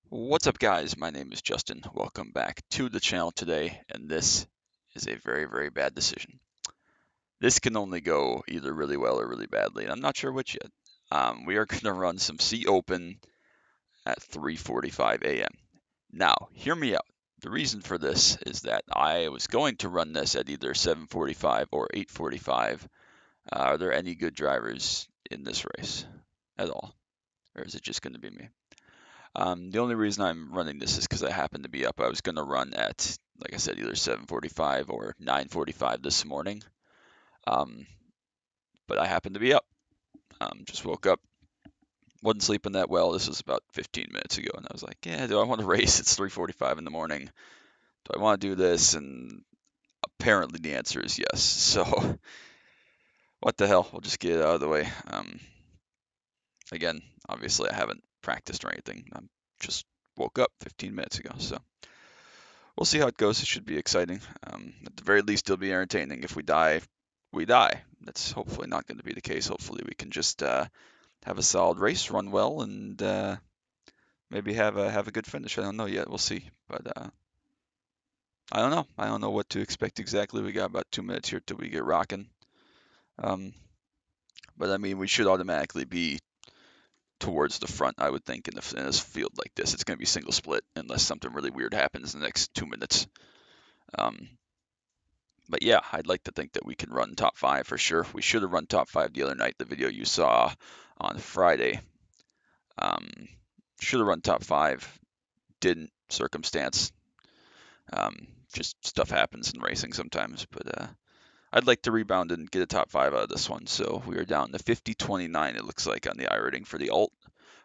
What's up, guys? My name is Justin. Welcome back to the channel today, and this is a very, very bad decision. This can only go either really well or really badly, and I'm not sure which yet. We are going to run some C Open at 3:45 a.m. Now, hear me out. The reason for this is that I was going to run this at either 7:45 or 8:45. Are there any good drivers in this race at all, or is it just going to be me? The only reason I'm running this is because I happen to be up. I was going to run at, like I said, either 7:45 or 9:45 this morning, um, but I happened to be up. Just woke up, wasn't sleeping that well. This was about 15 minutes ago, and I was like, "Yeah, do I want to race? It's 3:45 in the morning. Do I want to do this?" And apparently the answer is yes. So what the hell? We'll just get it out of the way. Again, obviously I haven't practiced or anything. I just woke up 15 minutes ago, so we'll see how it goes. It should be exciting. At the very least, it'll be entertaining. If we die, we die. That's hopefully not going to be the case. Hopefully, we can just have a solid race, run well, and maybe have a good finish. I don't know yet. We'll see. But I don't know. I don't know what to expect exactly. We got about 2 minutes here till we get rocking. Um, but I mean, we should automatically be towards the front, I would think, in this field like this. It's going to be single split unless something really weird happens in the next 2 minutes. Um, But yeah, I'd like to think that we can run top five for sure. We should have run top five the other night, the video you saw on Friday. Um, should have run top five, didn't. Circumstance. Um, just stuff happens in racing sometimes. But I'd like to rebound and get a top five out of this one. So we are down to 50-29, it looks like, on the iRating for the alt.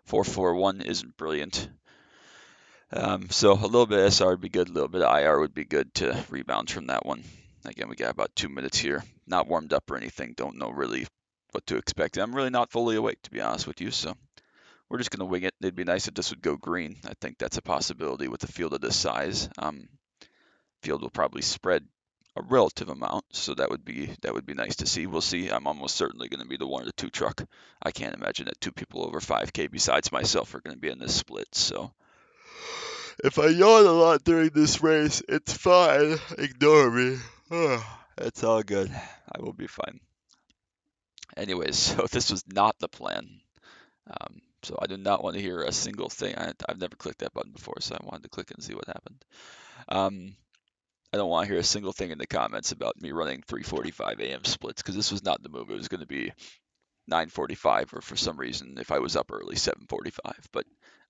441 isn't brilliant. So a little bit of SR would be good, a little bit of IR would be good to rebound from that one. Again, we got about 2 minutes here. Not warmed up or anything. Don't know really what to expect. I'm really not fully awake, to be honest with you. So we're just going to wing it. It'd be nice if this would go green. I think that's a possibility with a field of this size. Field will probably spread a relative amount, so that would be nice to see. We'll see. I'm almost certainly going to be the one or the two truck. I can't imagine that two people over 5K besides myself are going to be in this split. So if I yawn a lot during this race, it's fine. Ignore me. It's all good. I will be fine. Anyways, so this was not the plan. So I do not want to hear a single thing. I've never clicked that button before, so I wanted to click it and see what happened. Um, I don't want to hear a single thing in the comments about me running 3:45 a.m. splits because this was not the move. It was going to be 9:45 or for some reason if I was up early 7:45. But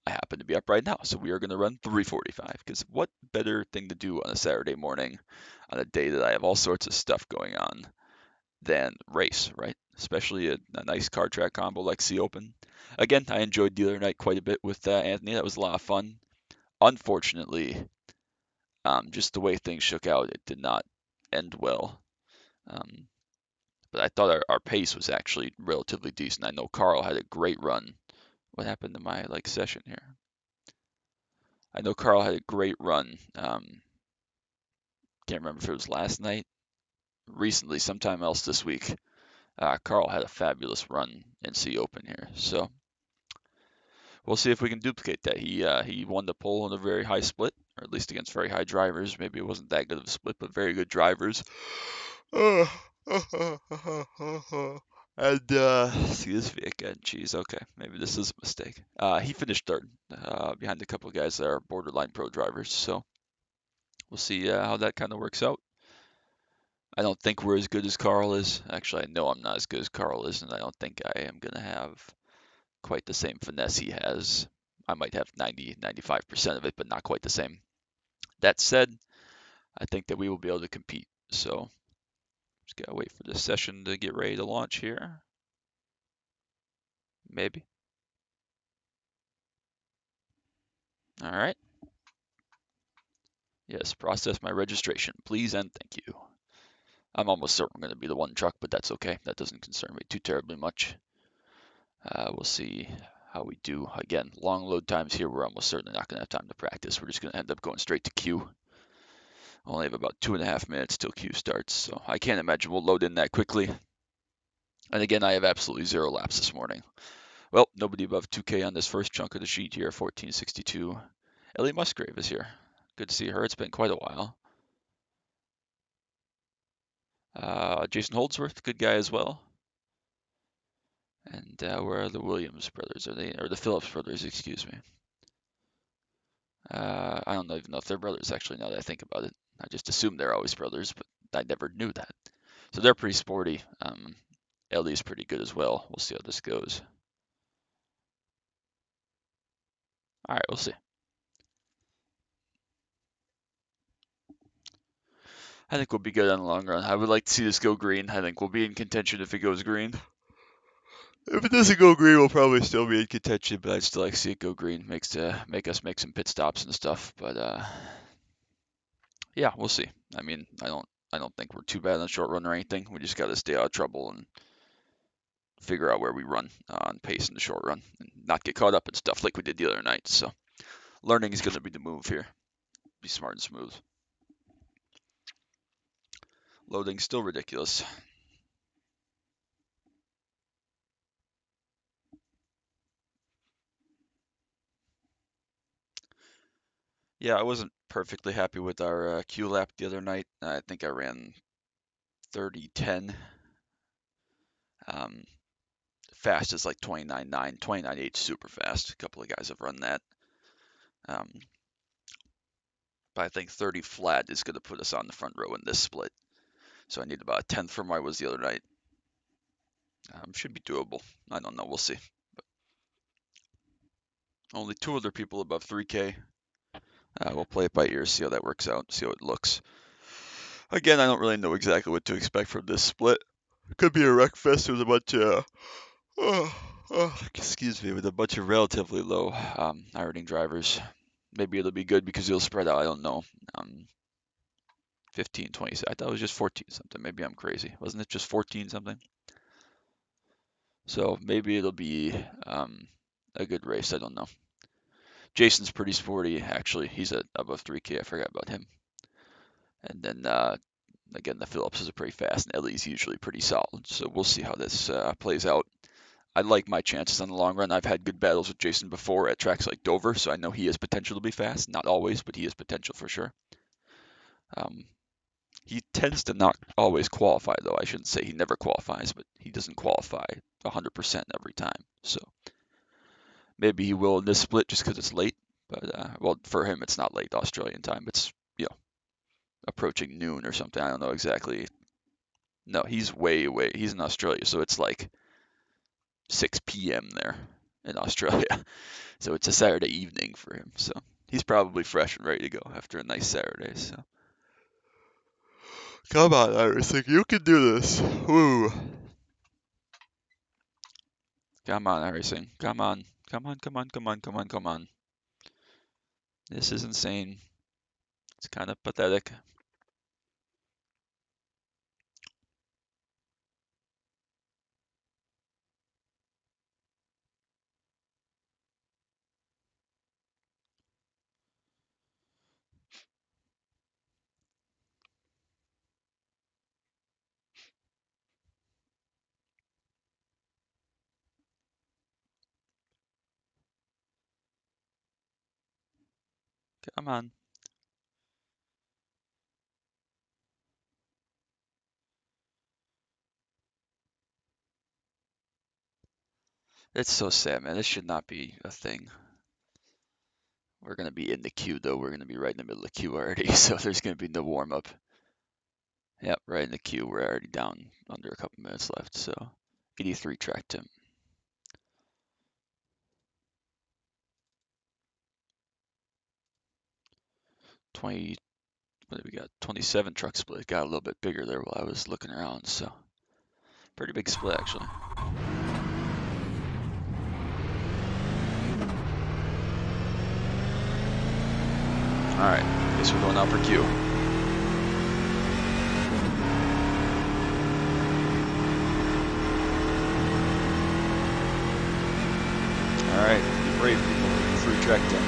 I happen to be up right now, so we are going to run 3:45 because what better thing to do on a Saturday morning on a day that I have all sorts of stuff going on than race, right? Especially a nice car track combo like C Open. Again, I enjoyed the other night quite a bit with Anthony. That was a lot of fun. Unfortunately, just the way things shook out, it did not end well. Um, but I thought our pace was actually relatively decent. I know Carl had a great run. What happened to my session here? I know Carl had a great run. Can't remember if it was last night, recently, sometime else this week. Carl had a fabulous run in C Open here, so we'll see if we can duplicate that. He won the pole in a very high split, or at least against very high drivers. Maybe it wasn't that good of a split, but very good drivers. And excuse me again, geez, okay, maybe this is a mistake. He finished third, behind a couple of guys that are borderline pro drivers. So we'll see how that kind of works out. I don't think we're as good as Carl is. Actually, I know I'm not as good as Carl is, and I don't think I am gonna have quite the same finesse he has. I might have 90, 95% of it, but not quite the same. That said, I think that we will be able to compete. So just gotta wait for this session to get ready to launch here. Maybe. All right. Yes, process my registration, please and thank you. I'm almost certain I'm going to be the one truck, but that's okay. That doesn't concern me too terribly much. We'll see how we do. Again, long load times here. We're almost certainly not going to have time to practice. We're just going to end up going straight to Q. Only have about 2.5 minutes till Q starts, so I can't imagine we'll load in that quickly. And again, I have absolutely 0 laps this morning. Well, nobody above 2K on this first chunk of the sheet here, 1462. Ellie Musgrave is here. Good to see her. It's been quite a while. Jason Holdsworth, good guy as well. And where are the Williams brothers? Are they, or the Phillips brothers? Excuse me. I don't even know if they're brothers actually. Now that I think about it, I just assumed they're always brothers, but I never knew that. So they're pretty sporty. Ellie's pretty good as well. We'll see how this goes. All right, we'll see. I think we'll be good on the long run. I would like to see this go green. I think we'll be in contention if it goes green. If it doesn't go green, we'll probably still be in contention, but I'd still like to see it go green. Make us make some pit stops and stuff. But yeah, we'll see. I mean, I don't think we're too bad on the short run or anything. We just got to stay out of trouble and figure out where we run on pace in the short run and not get caught up in stuff like we did the other night. So learning is going to be the move here. Be smart and smooth. Loading's still ridiculous. Yeah, I wasn't perfectly happy with our Q lap the other night. I think I ran 30:10. Um, fast is like 29:9, 29:8, super fast. A couple of guys have run that. But I think 30 flat is going to put us on the front row in this split. So I need about a tenth from where I was the other night. Should be doable. I don't know. We'll see. But only 2 other people above 3K. We'll play it by ear, see how that works out, see how it looks. Again, I don't really know exactly what to expect from this split. It could be a wreck fest with a bunch of, excuse me, with a bunch of relatively low iRacing drivers. Maybe it'll be good because it'll spread out. I don't know. 15, 20. I thought it was just 14 something. Maybe I'm crazy. Wasn't it just 14 something? So maybe it'll be a good race. I don't know. Jason's pretty sporty, actually. He's at above 3K. I forgot about him. And then again, the Phillips is pretty fast, and Ellie's usually pretty solid. So we'll see how this plays out. I like my chances on the long run. I've had good battles with Jason before at tracks like Dover, so I know he has potential to be fast. Not always, but he has potential for sure. He tends to not always qualify, though. I shouldn't say he never qualifies, but he doesn't qualify 100% every time. So maybe he will in this split just because it's late. But well, for him, it's not late Australian time. It's approaching noon or something. I don't know exactly. No, he's way. He's in Australia, so it's like 6 p.m. there in Australia. So it's a Saturday evening for him. So he's probably fresh and ready to go after a nice Saturday. So come on, iRacing, you can do this. Woo! Come on, iRacing. Come on. Come on. This is insane. It's kind of pathetic. Come on. It's so sad, man. This should not be a thing. We're going to be in the queue, though. We're going to be right in the middle of the queue already, so there's going to be no warm-up. Yep, right in the queue. We're already down under a couple minutes left, so 83 track temp. 20, what do we got? 27 truck split. Got a little bit bigger there while I was looking around, so pretty big split, actually. Alright, guess we're going out for Q. Alright, be brave people. Free track temp.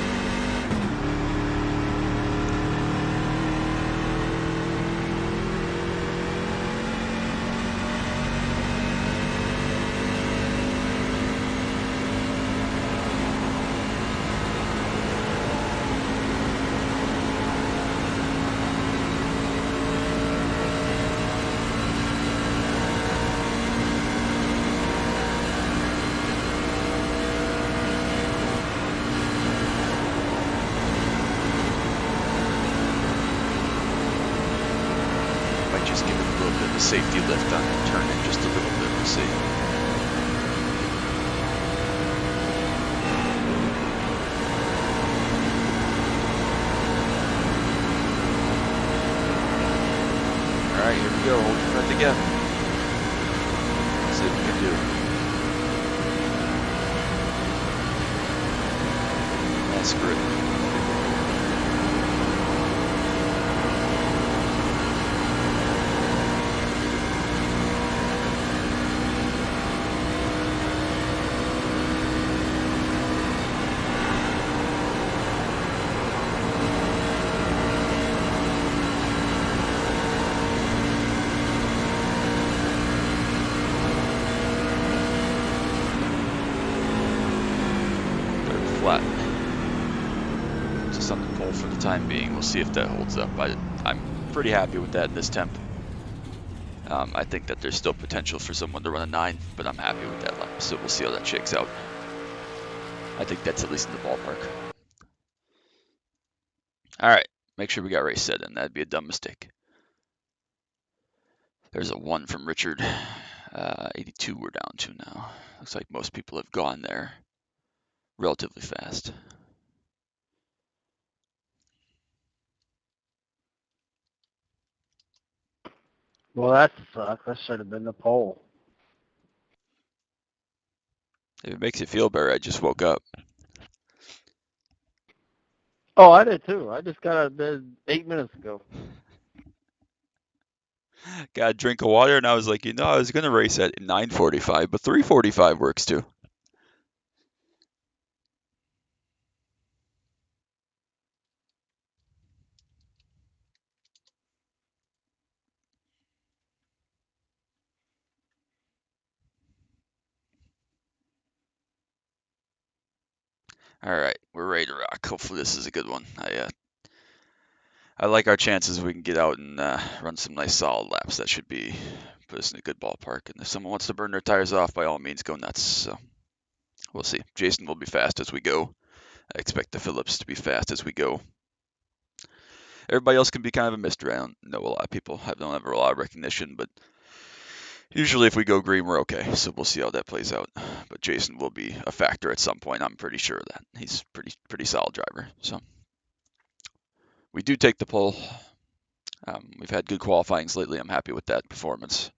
safety lift on turning just a little bit. We'll see. All right, here we go. Hold your breath again. Let's see what we can do. That's great. Flat. Just on the pole for the time being. We'll see if that holds up. I'm pretty happy with that in this temp. I think that there's still potential for someone to run a 9, but I'm happy with that lap. So we'll see how that shakes out. I think that's at least in the ballpark. All right, make sure we got race set in. That'd be a dumb mistake. There's a 1 from Richard. 82 we're down to now. Looks like most people have gone there relatively fast. Well, that sucks. That should have been the pole. If it makes you feel better, I just woke up. Oh, I did too. I just got out of bed 8 minutes ago. Got a drink of water, and I was like, I was going to race at 9:45, but 3:45 works too. All right, we're ready to rock. Hopefully this is a good one. I like our chances if we can get out and run some nice solid laps. That should put us in a good ballpark. And if someone wants to burn their tires off, by all means, go nuts. So we'll see. Jason will be fast as we go. I expect the Phillips to be fast as we go. Everybody else can be kind of a mystery. I don't know a lot of people. I don't have a lot of recognition, but usually if we go green, we're okay. So we'll see how that plays out. But Jason will be a factor at some point. I'm pretty sure of that. He's pretty solid driver. So we do take the pole. We've had good qualifyings lately. I'm happy with that performance.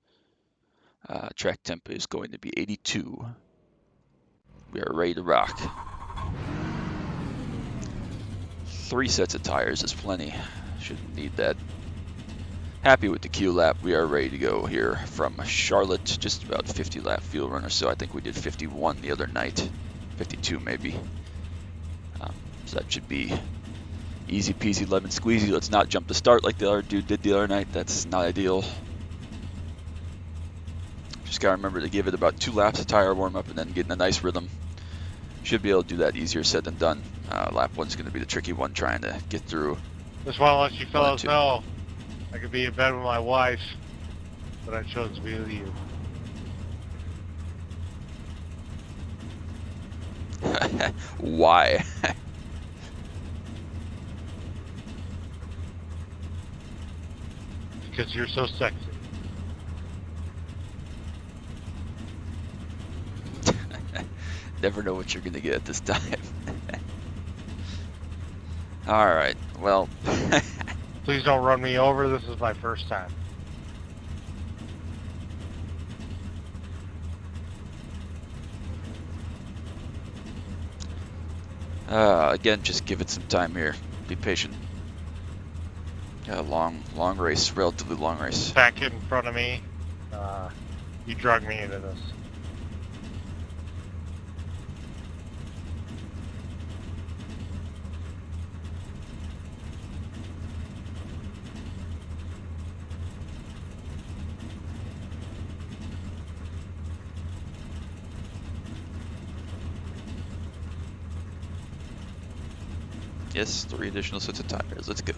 Track temp is going to be 82. We are ready to rock. 3 sets of tires is plenty. Shouldn't need that. Happy with the Q lap. We are ready to go here from Charlotte. Just about 50 lap field run or so. I think we did 51 the other night. 52 maybe. So that should be easy peasy lemon squeezy. Let's not jump the start like the other dude did the other night. That's not ideal. Just gotta remember to give it about 2 laps of tire warm up and then get in a nice rhythm. Should be able to do that easier said than done. Lap 1's going to be the tricky one, trying to get through. Just want to let you fellas know, I could be in bed with my wife, but I chose to be with you. Why? Because you're so sexy. Never know what you're going to get at this time. All right, well. Please don't run me over. This is my first time. Again, just give it some time here. Be patient. Got a long race, relatively long race. Fat kid in front of me. You drug me into this. Yes, 3 additional sets of tires. Let's go.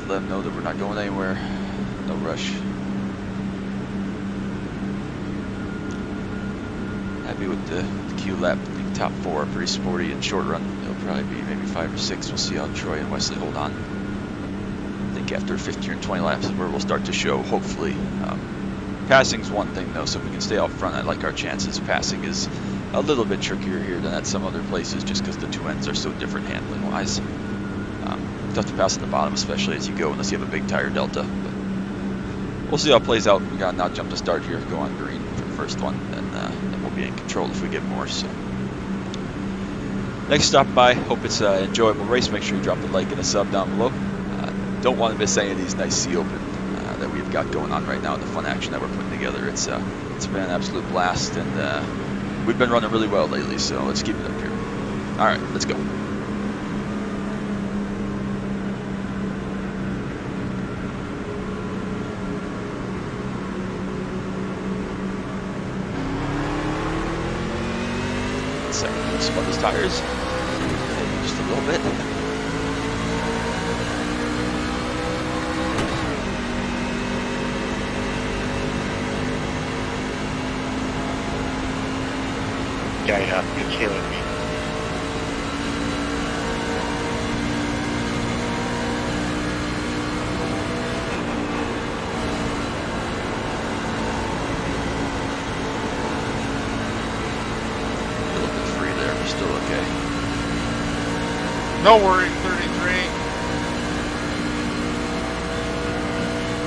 let them know that we're not going anywhere. No rush. Happy with the Q lap. I think top 4 are pretty sporty and short run. It'll probably be maybe 5 or 6. We'll see how Troy and Wesley hold on. I think after 15 or 20 laps is where we'll start to show, hopefully. Passing's one thing though, so if we can stay out front, I like our chances. Passing is a little bit trickier here than at some other places just because the two ends are so different handling wise. Tough to pass at the bottom, especially as you go, unless you have a big tire delta. But we'll see how it plays out. We got to not jump to start here, go on green for the first one, and then we'll be in control if we get more. So next stop by, hope it's an enjoyable race. Make sure you drop a like and a sub down below. Don't want to miss any of these nice Sea Open that we've got going on right now, the fun action that we're putting together. It's been an absolute blast, and we've been running really well lately, so let's keep it up here. All right, let's go. Second, spun these tires, maybe just a little bit. Yeah, you're killing me. A little bit free there, but still okay. No worries, 33.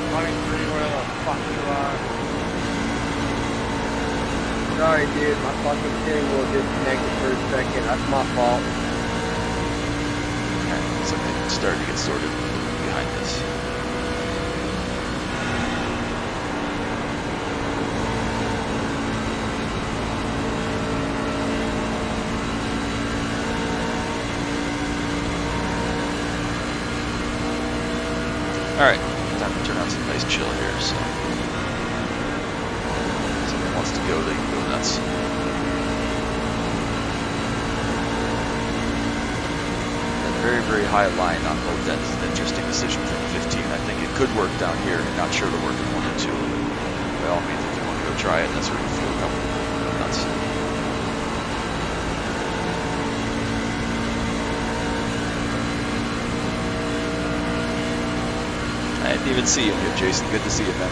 23, where the fuck you are? Sorry, dude. My fucking steering wheel disconnected for a second. That's my fault. Okay, something started to get sorted behind this. Alright, time to turn on some nice chill here, so if someone wants to go, they can go nuts. That very, very high line on both ends is an interesting decision from the 15. I think it could work down here. Not sure it'll work in 1 and 2. By all means, if you want to go try it, that's where you feel comfortable. Go nuts. I didn't even see you here, Jason. Good to see you, man.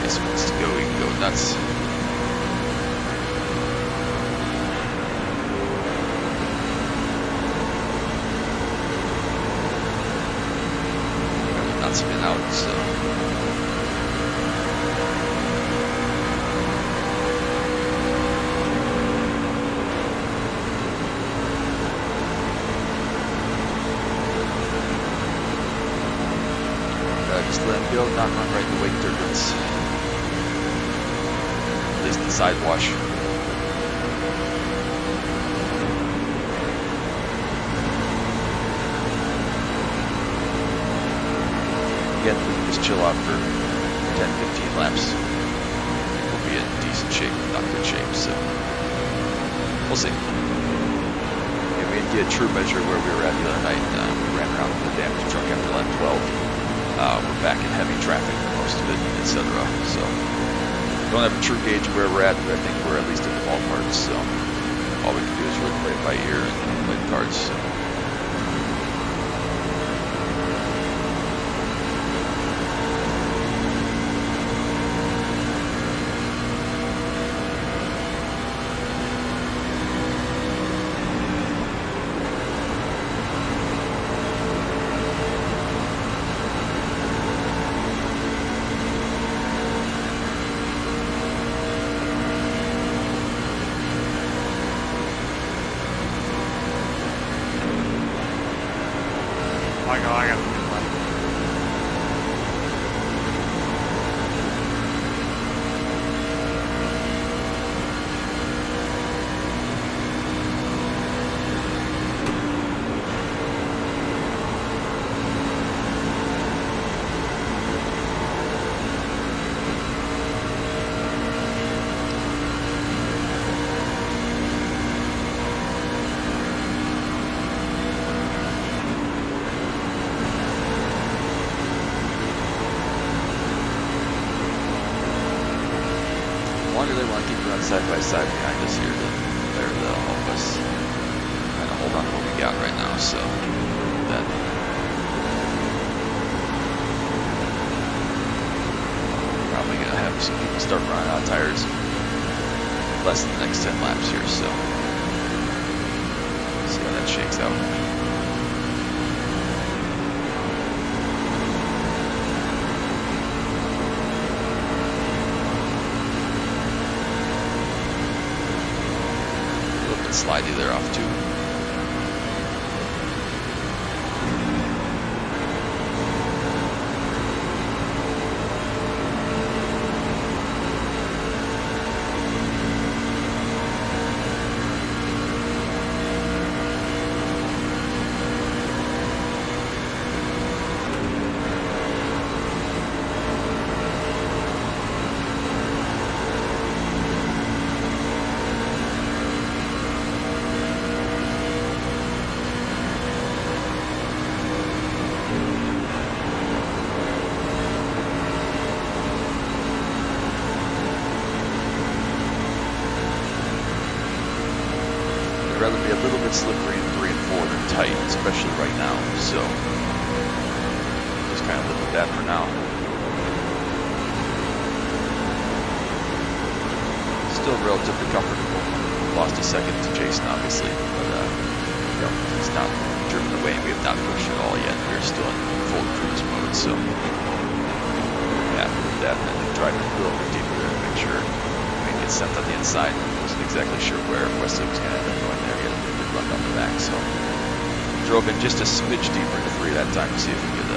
Jason wants to go, he can go nuts. Not spin out, so just let him go, not run right in the wake turbulence. At least the side wash. Again, we can just chill out for 10-15 laps. We'll be in decent shape, not good shape, so we'll see. Yeah, we didn't get a true measure of where we were at the other night. We ran around with the damaged truck after lap 12. We're back in heavy traffic for most of it, etc. So don't have a true gauge of where we're at, but I think we're at least in the ballpark. So all we can do is really play it by ear and play the cards. So. I got side by side behind us here that'll help us kind of hold on to what we got right now. So that probably gonna have some people start running out of tires less than the next 10 laps here. So see how that shakes out. Slidey there off too. Rather be a little bit slippery in 3 and 4 than tight, especially right now. So just kind of live with that for now. Still relatively comfortable. Lost a second to Jason, obviously, but you know, it's not driven away. We have not pushed at all yet. We're still in full cruise mode, so happy with that. And then driving a little bit deeper there to make sure we get sent on the inside. Wasn't exactly sure where Wesley was going to end up going there. He had a good run down the back, so drove in just a smidge deeper into 3 that time to see if we could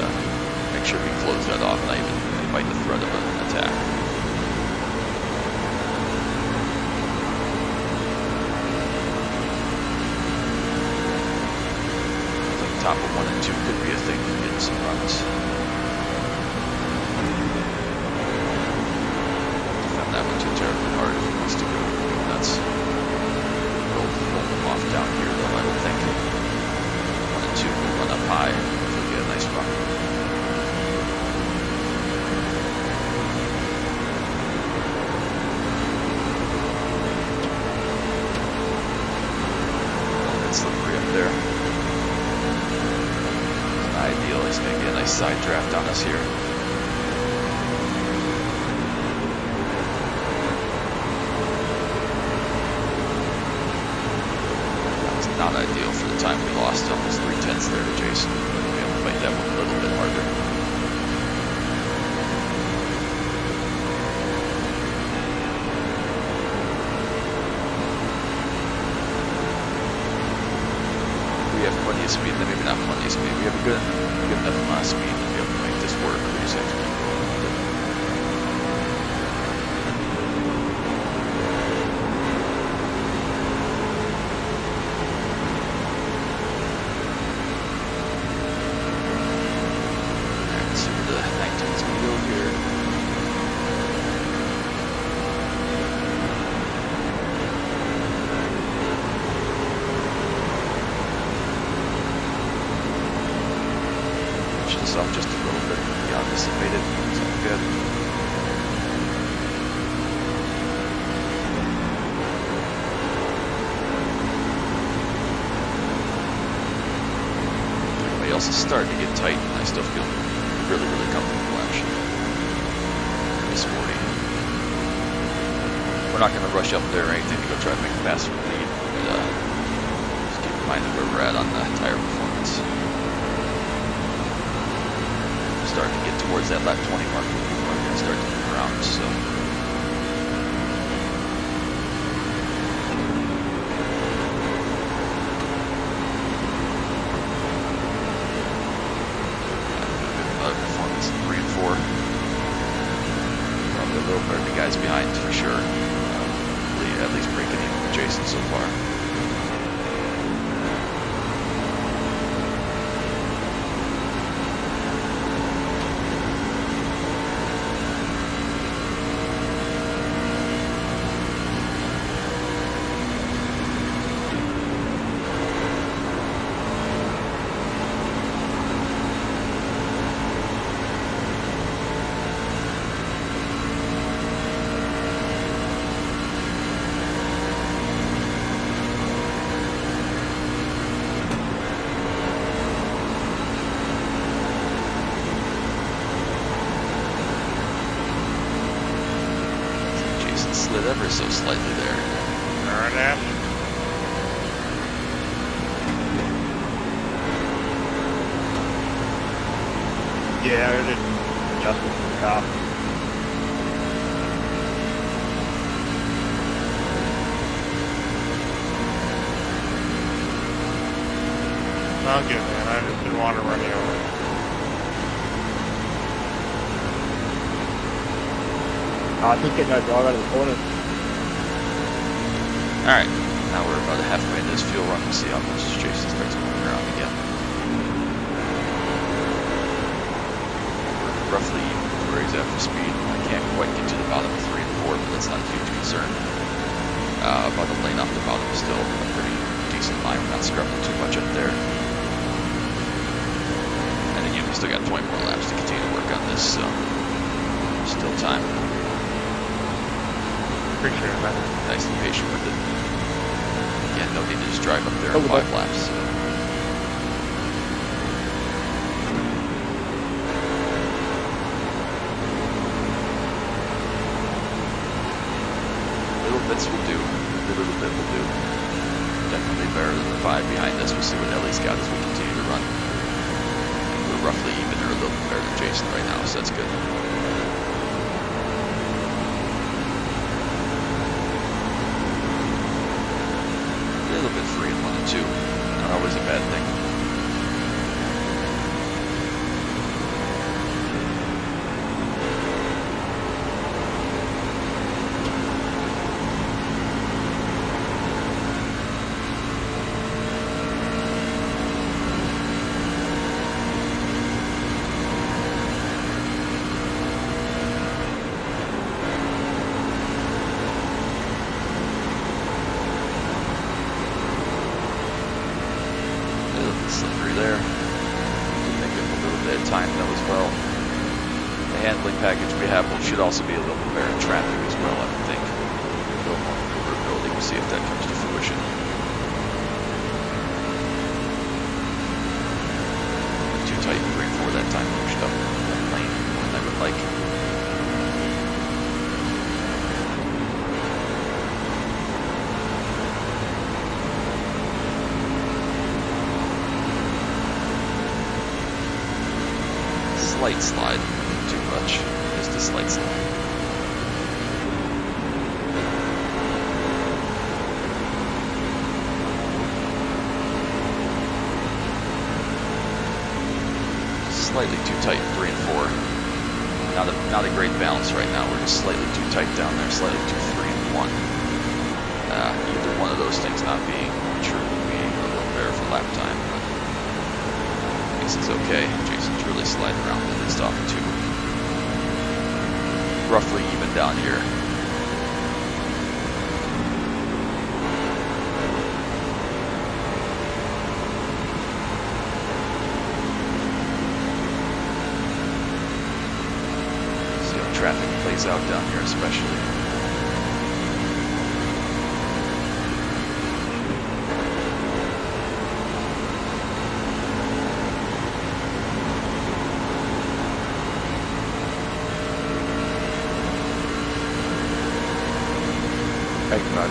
make sure we close that off, not even invite the threat of an attack. I think top of 1 and 2 could be a thing for getting some runs. Defend that one too terribly hard if he wants to go nuts. Roll them off down here though, I would think. 1 and 2 will run up high and hopefully get a nice run. A bit slippery up there. It's not ideal. He's going to get a nice side draft on us here. Not ideal for the time we lost, almost 3/10 there to Jason. We'll be able to fight that one a little bit harder. We have plenty of speed, maybe not plenty of speed. We have a good enough amount of speed to be able to make this work. We just have to keep going with it. Up just a little bit beyond anticipated. So good. Everybody else is starting to get tight, and I still feel really, really comfortable actually. Pretty sporty. We're not going to rush up there or anything to go try to make a faster lead, but just keep in mind where we're at on the tire performance. Starting to get towards that lap 20 mark where people are going to start to move around, so another performance in 3 and 4. Probably a little better than the guys behind for sure. At least breaking even with Jason so far. ever so slightly there. Alright, Ash. Yeah, I did adjustment to the car. Sounds good, man. I just didn't want to run you over. I think getting that drive out of the corner. Alright, now we're about halfway into this fuel run. We'll see how much Jason starts moving around again. We're roughly even with where he's at for speed. I can't quite get to the bottom of 3 and 4, but that's not a huge concern. About the lane off the bottom is still a pretty decent line. We're not scrubbing too much up there. And again, we still got 20 more laps to continue to work on this, so still time. Appreciate it, man. Nice and patient with it. Again, no need to just drive up there in 5 laps. So. Little bits will do. A little bit will do. Definitely better than the 5 behind us. We'll see what Ellie's got as we continue to run. And we're roughly even or a little bit better than Jason right now, so that's good. A little bit free in 1 and 2. Not always a bad thing. Slippery there. Make up a little bit of time though as well. The handling package we have should also be a little bit better in traffic as well, I would think. A little more maneuverability. We'll see if that comes to fruition. Too tight in 3 and 4 that time, pushed up that lane more than I would like. Slight slide, too much, just a slight slide. Slightly too tight in 3 and 4. Not a great balance right now. We're just slightly too tight down there, slightly too 3 and 1. Either one of those things not being true would be a little better for lap time, but this is okay. Jason's really sliding around in this top 2. Roughly even down here. See how traffic plays out down here especially. Thanks, man.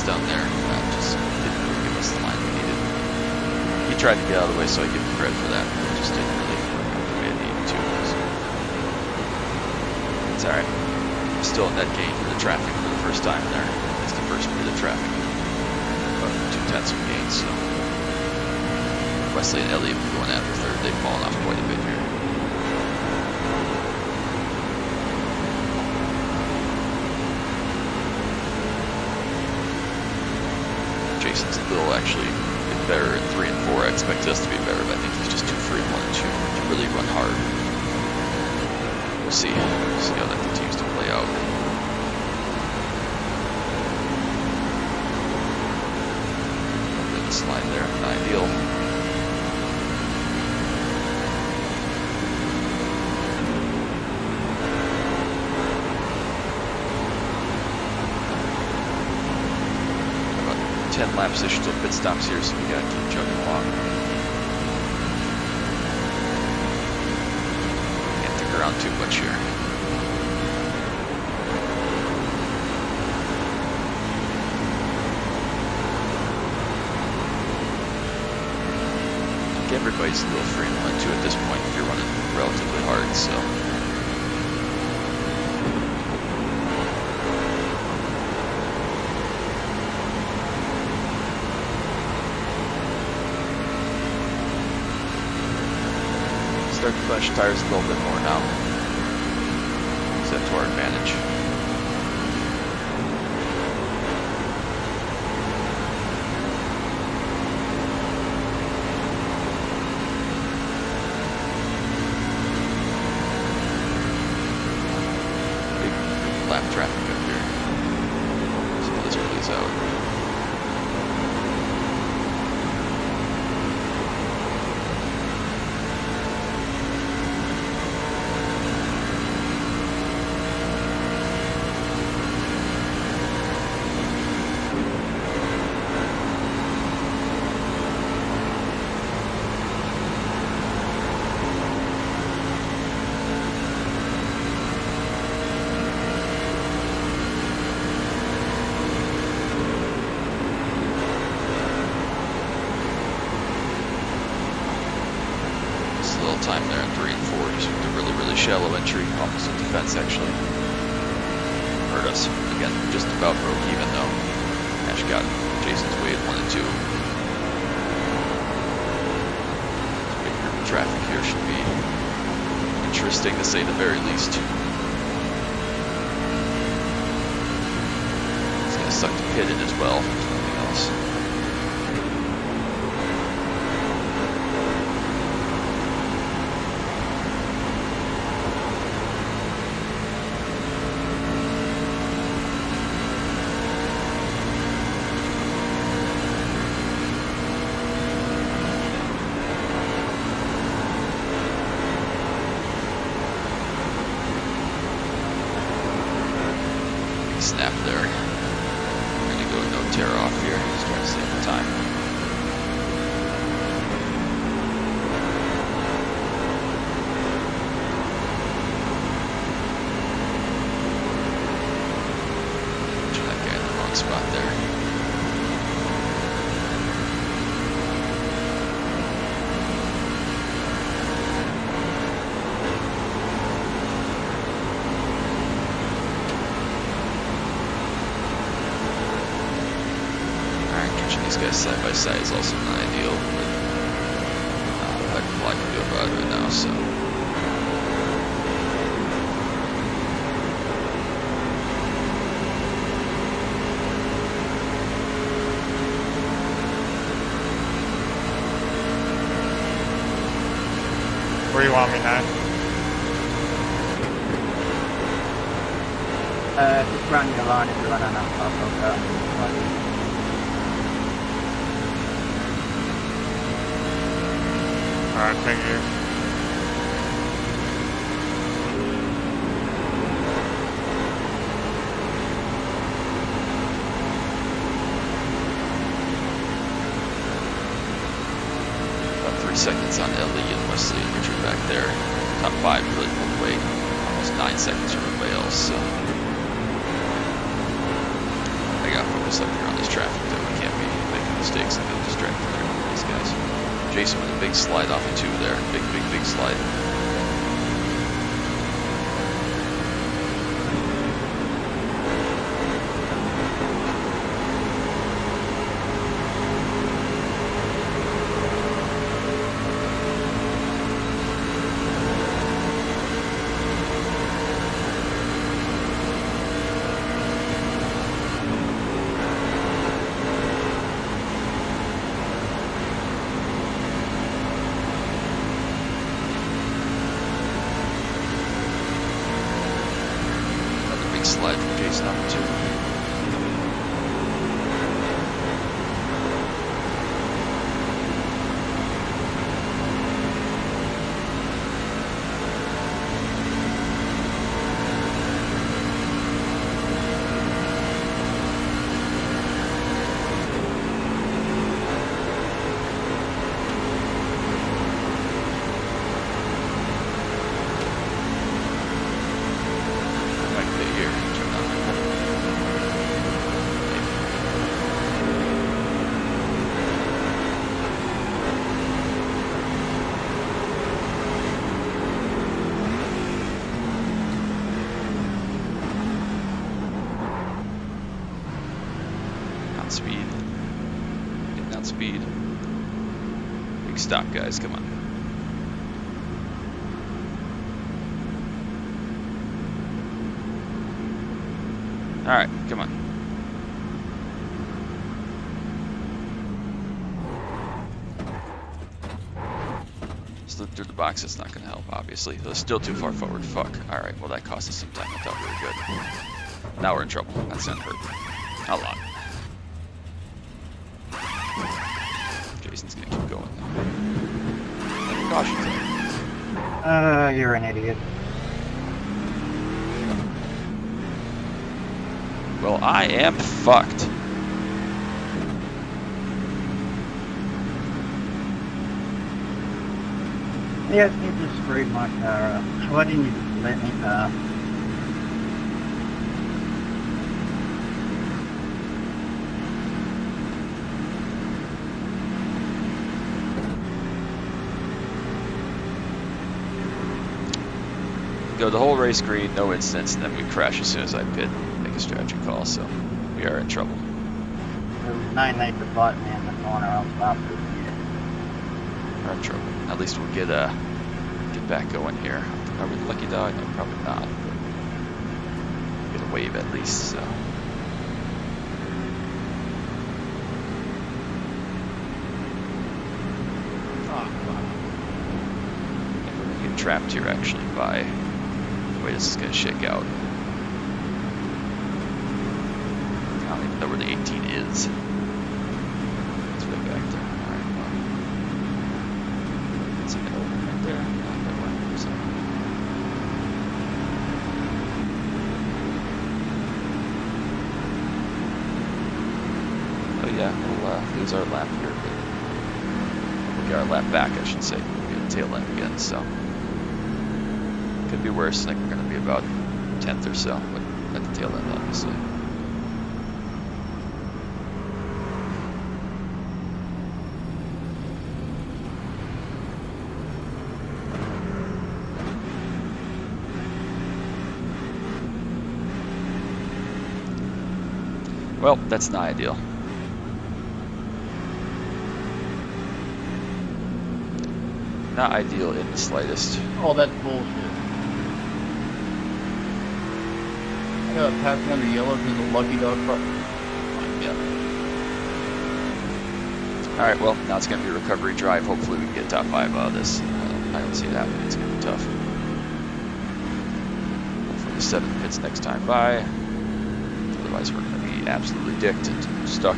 Down there, just didn't really give us the line we needed. He tried to get out of the way, so I give him credit for that, but it just didn't really work out the way it needed to. So. It's alright. Still a net gain for the traffic for the first time there. It's the first bit of traffic. About 2/10 of gain, so. Wesley and Elliott going after third. They've fallen off quite a bit here. actually get better in 3 and 4. I expected us to be better, but I think he's just too free in 1 and 2 to really run hard. We'll see. See how that continues to play out. Good slide there, not ideal. About 10 lap positions of pit stops here, so we gotta keep chugging along. Can't stick around too much here. Everybody's a little free in 1 and 2 at this point if you're running relatively hard, so. Start to flash tires a little bit more now. Use that to our advantage. Lap traffic up here. See how this plays out. Time there in 3 and 4, just with a really shallow entry, almost a defense actually. Hurt us. Again, just about broke even though. Ash got Jason's way at 1 and 2. Big group of traffic here should be interesting to say the very least. It's gonna suck to pit in as well, if nothing else. Snap there. We're gonna go no tear off here. Just trying to save the time. Put that guy in the wrong spot there. These guys side by side is also not ideal, but I can do about it right now, so. Where do you want me at? Just run your line if you run enough, I'll go. Alright, thank you. About 3 seconds on Ellie and Wesley and Richard back there. Top 5 really pulled away. Almost 9 seconds from everybody else, so. I gotta focus up here on this traffic though. We can't be making mistakes and get distracted there with these guys. Jason with a big slide off of 2 there. Big slide. slide from case number 2. Speed. Getting down speed. Big stop, guys. Come on. Alright, come on. Slip through the box, it's not going to help, obviously. They're still too far forward. Fuck. Alright, well, that cost us some time. I thought we were good. Now we're in trouble. That's going to hurt. A lot. Jason's gonna keep going. Caution. You're an idiot. Well, I am fucked. Yes, you just screwed my car up. Why didn't you just let me pass? Go the whole race green, no incidents, and then we crash as soon as I pit, make a strategy call, so we are in trouble. There was no need to fight me in the corner, I'll stop it. We're in trouble. At least we'll get back going here. Are we the lucky dog? No, probably not. But get a wave at least, so. Oh, And we're gonna get trapped here actually by the way this is gonna shake out. I don't even know where the 18 is. It's way back there. Alright, well. It's an open right there. Not that one, so. Oh yeah, we'll lose our lap here, but we'll get our lap back, I should say. We'll get a tail end again, so. Could be worse. I think we're going to be about 10th or so, but at the tail end, obviously. Well, that's not ideal. Not ideal in the slightest. Oh, that's bullshit. I gotta pass under yellow because the lucky dog front. Yeah. Alright, well, now it's going to be a recovery drive. Hopefully we can get top 5 out of this. I don't see it happening. It's going to be tough. Hopefully the 7 pits next time by. Otherwise we're going to be absolutely dicked and stuck.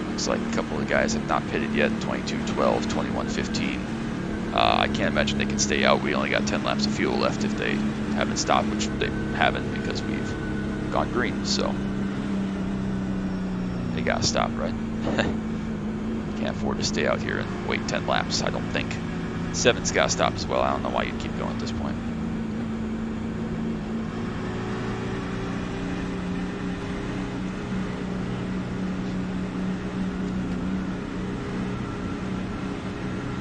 Looks like a couple of guys have not pitted yet. 22-12, 21-15. I can't imagine they can stay out. We only got 10 laps of fuel left if they haven't stopped, which they haven't because we've gone green, so they gotta stop, right? Can't afford to stay out here and wait 10 laps, I don't think. 7's gotta stop as well. I don't know why you'd keep going at this point.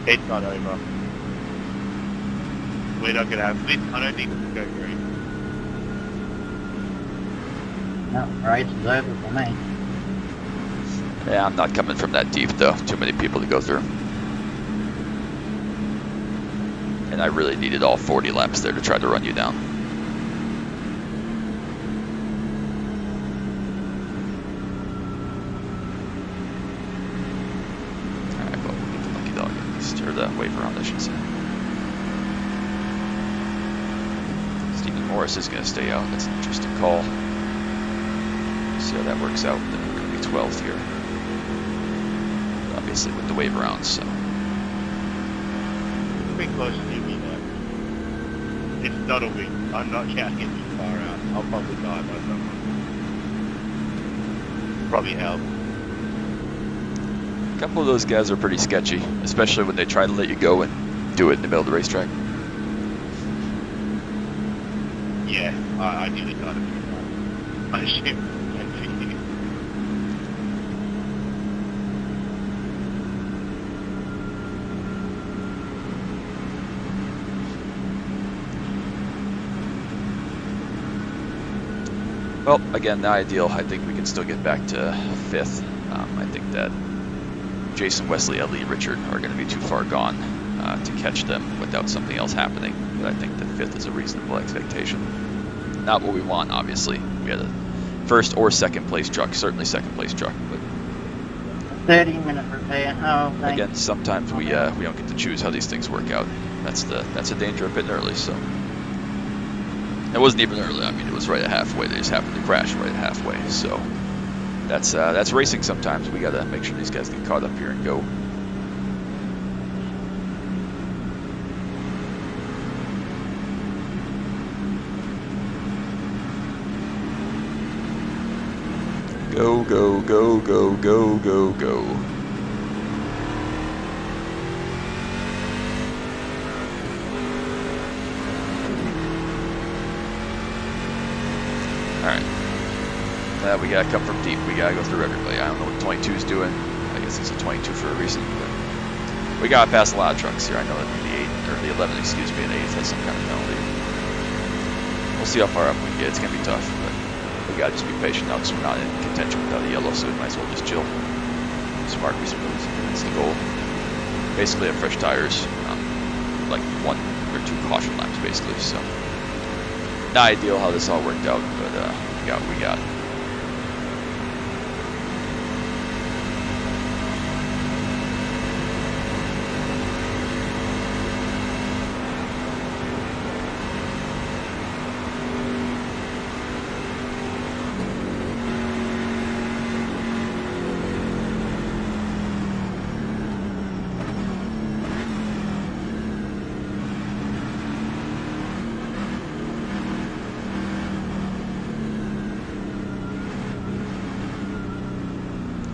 It's not over. We're not gonna have. I don't think we'll go green. No, race is over for me. Yeah, I'm not coming from that deep though. Too many people to go through. And I really needed all 40 laps there to try to run you down. Alright, well, we'll get the lucky dog at least, or the wave around, I should say. Steven Morris is going to stay out. That's an interesting call. See how that works out. Then we're going to be 12th here. Obviously with the wave around, so. Pretty close to me now. It's not a week. I'm not casting too far out. I'll probably die by someone. Probably help. A couple of those guys are pretty sketchy, especially when they try to let you go and do it in the middle of the racetrack. Yeah, I nearly got it. I shit. Well, again, the ideal, I think we can still get back to 5th. I think that Jason, Wesley, Ellie, Richard are going to be too far gone to catch them without something else happening. But I think that 5th is a reasonable expectation. Not what we want, obviously. We had a 1st or 2nd place truck, certainly 2nd place truck. But 30-minute repair. Oh, thanks. again, sometimes we don't get to choose how these things work out. That's the danger of pitting early. So it wasn't even early. I mean, it was right at halfway. They just happened to crash right at halfway. So that's racing. Sometimes we got to make sure these guys get caught up here and go. Go, go, go, go, go, go, go. Alright. Now we gotta come from deep. We gotta go through everybody. I don't know what 22 is doing. I guess he's a 22 for a reason. But we gotta pass a lot of trucks here. I know that the 8, or the 11, excuse me, and 8 has some kind of penalty. We'll see how far up we can get. It's gonna be tough, but we gotta just be patient now because we're not in contention without a yellow, so we might as well just chill. Smart response. That's the goal. Basically, have fresh tires, like 1 or 2 caution laps, basically. So, not ideal how this all worked out, but we got what we got.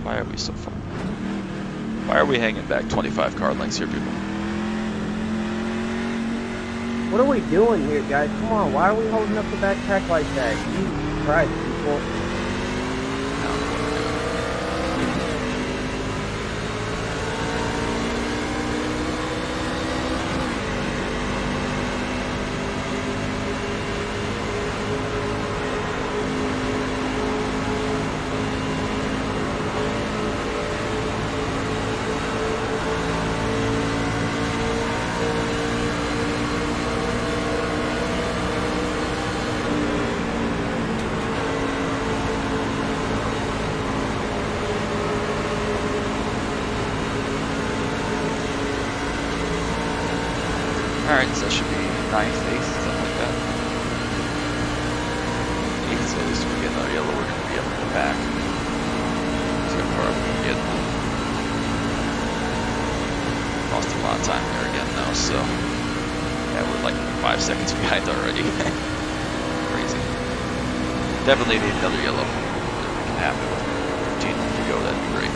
Why are we so far? Why are we hanging back 25 car lengths here, people? What are we doing here, guys? Come on, why are we holding up the backpack like that? Jesus Christ, people. Alright, so that should be 9th, 8th, something like that. 8th, so at least if we get another yellow, we're going to be up in the back. See how far up we can get. Lost a lot of time there again, though, so yeah, we're like 5 seconds behind already. Crazy. Definitely need another yellow. If we can have it with 15 to go, that'd be great.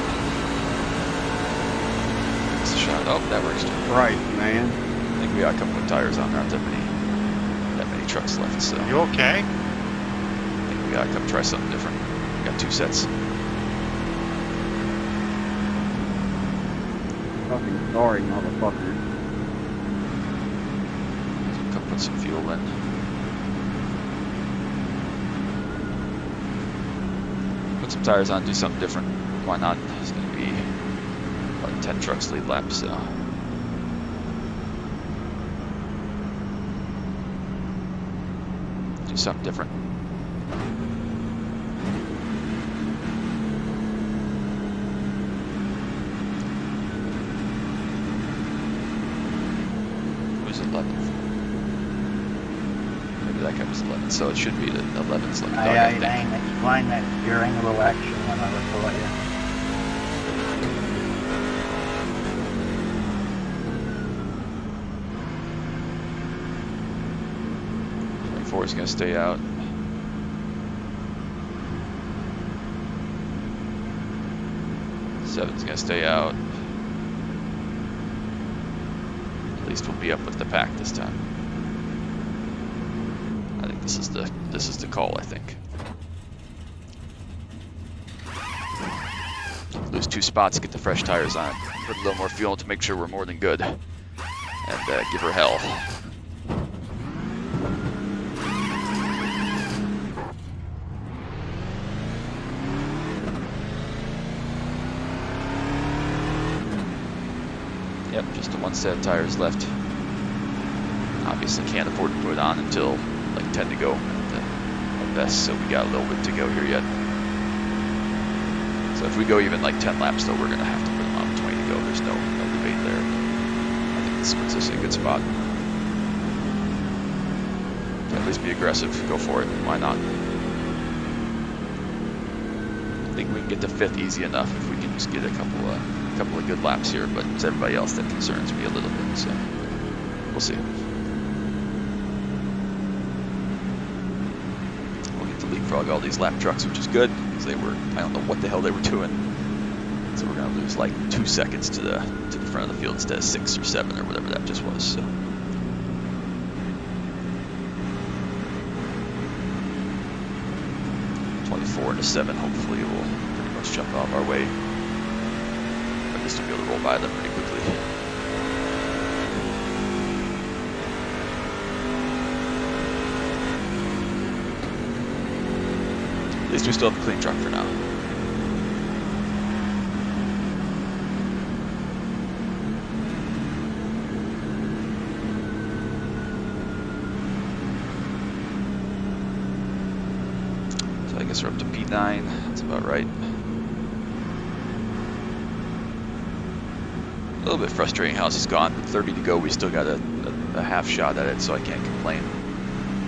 It's a shot. Oh, that works too. Right, man. I think we got a couple of tires on. There aren't that many trucks left, so You okay? I think we gotta come try something different. We got 2 sets. Fucking sorry, motherfucker. So come put some fuel in. Put some tires on, do something different. Why not? It's gonna be about 10 trucks lead lap, so. Do something different. Who's 11th? that guy was 11, so it should be the 11's lucky dog, I I think. ain't explained that during a little action when I report you. 24 is going to stay out. Seven's going to stay out. At least we'll be up with the pack this time. I think this is the call, I think. Lose 2 spots, get the fresh tires on, put a little more fuel to make sure we're more than good, and give her hell. Yep, just the 1 set of tires left. Obviously can't afford to put it on until like 10 to go at best, so we got a little bit to go here yet. So if we go even like 10 laps though, we're going to have to put them on with 20 to go. There's no debate there. I think this puts us in a good spot. At least be aggressive, go for it, why not? I think we can get to 5th easy enough if we can just get a couple of good laps here, but it's everybody else that concerns me a little bit, so we'll see. We'll get to leapfrog all these lap trucks, which is good, because they were, I don't know what the hell they were doing. So we're gonna lose like 2 seconds to the front of the field instead of 6 or 7 or whatever that just was, so. Four and a 7, hopefully will pretty much jump out of our way. At least we'll be able to roll by them pretty quickly. At least we still have a clean truck for now. I guess we're up to P9, that's about right. A little bit frustrating how this is gone, but 30 to go, we still got a half shot at it, so I can't complain.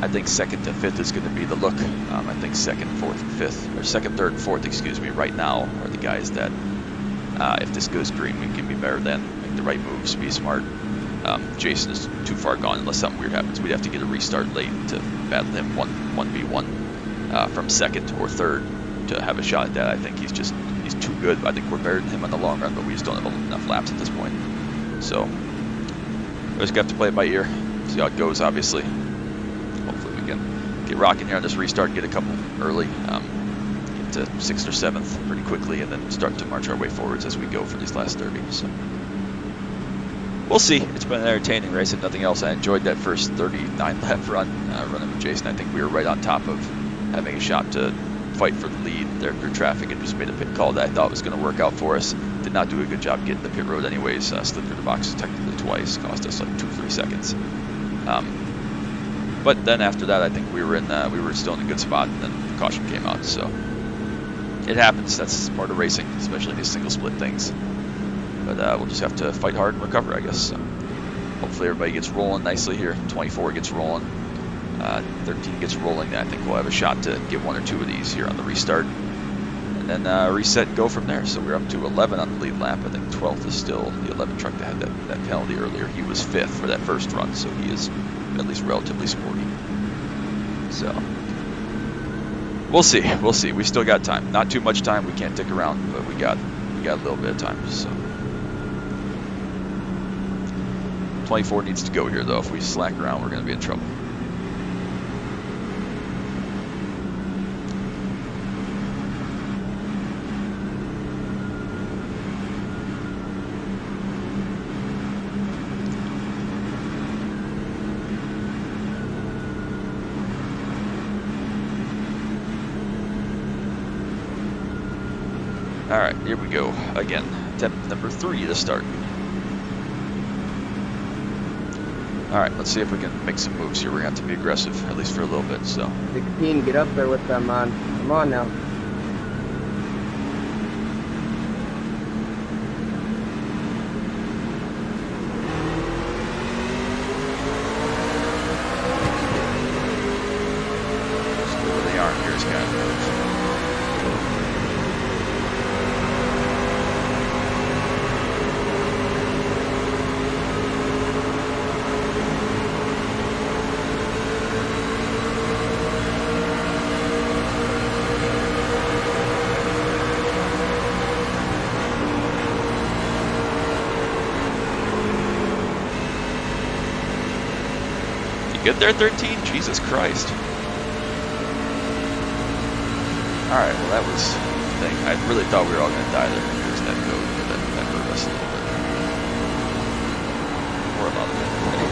I think 2nd to 5th is going to be the look. I think 2nd, 4th, and 5th, or 2nd, 3rd, and 4th, excuse me, right now are the guys that, if this goes green, we can be better than, make the right moves, be smart. Jason is too far gone unless something weird happens. We'd have to get a restart late to battle him 1v1. From 2nd or 3rd to have a shot at that. I think he's too good. I think we're better than him in the long run, but we just don't have enough laps at this point. So we just have to play it by ear, see how it goes, obviously. Hopefully we can get rocking here on this restart, get a couple early, get to 6th or 7th pretty quickly, and then start to march our way forwards as we go for these last 30. So we'll see. It's been an entertaining race and nothing else. I enjoyed that first 39 lap run, running with Jason. I think we were right on top of having a shot to fight for the lead. Their traffic had just made a pit call that I thought was going to work out for us. Did not do a good job getting the pit road anyways. Slid through the boxes technically twice, cost us like 2-3 seconds. But then after that, I think we were still in a good spot, and then the caution came out. So it happens. That's part of racing, especially these single split things. But we'll just have to fight hard and recover, I guess. So hopefully everybody gets rolling nicely here. 24 gets rolling. 13 gets rolling, I think we'll have a shot to get 1 or 2 of these here on the restart. And then reset and go from there. So we're up to 11 on the lead lap. I think 12th is still the 11 truck that had that penalty earlier. He was 5th for that first run, so he is at least relatively sporty. So we'll see. We'll see. We still got time. Not too much time. We can't dick around, but we got a little bit of time. So 24 needs to go here, though. If we slack around, we're going to be in trouble. All right, here we go again. Attempt number 3 to start. All right, let's see if we can make some moves here. We're gonna have to be aggressive, at least for a little bit. So 16, get up there with them, man. Come on now. good there, 13? Jesus Christ. Alright, well that was the thing. I really thought we were all going to die there. There's that code, but that hurt us a little bit. We're allowed to play.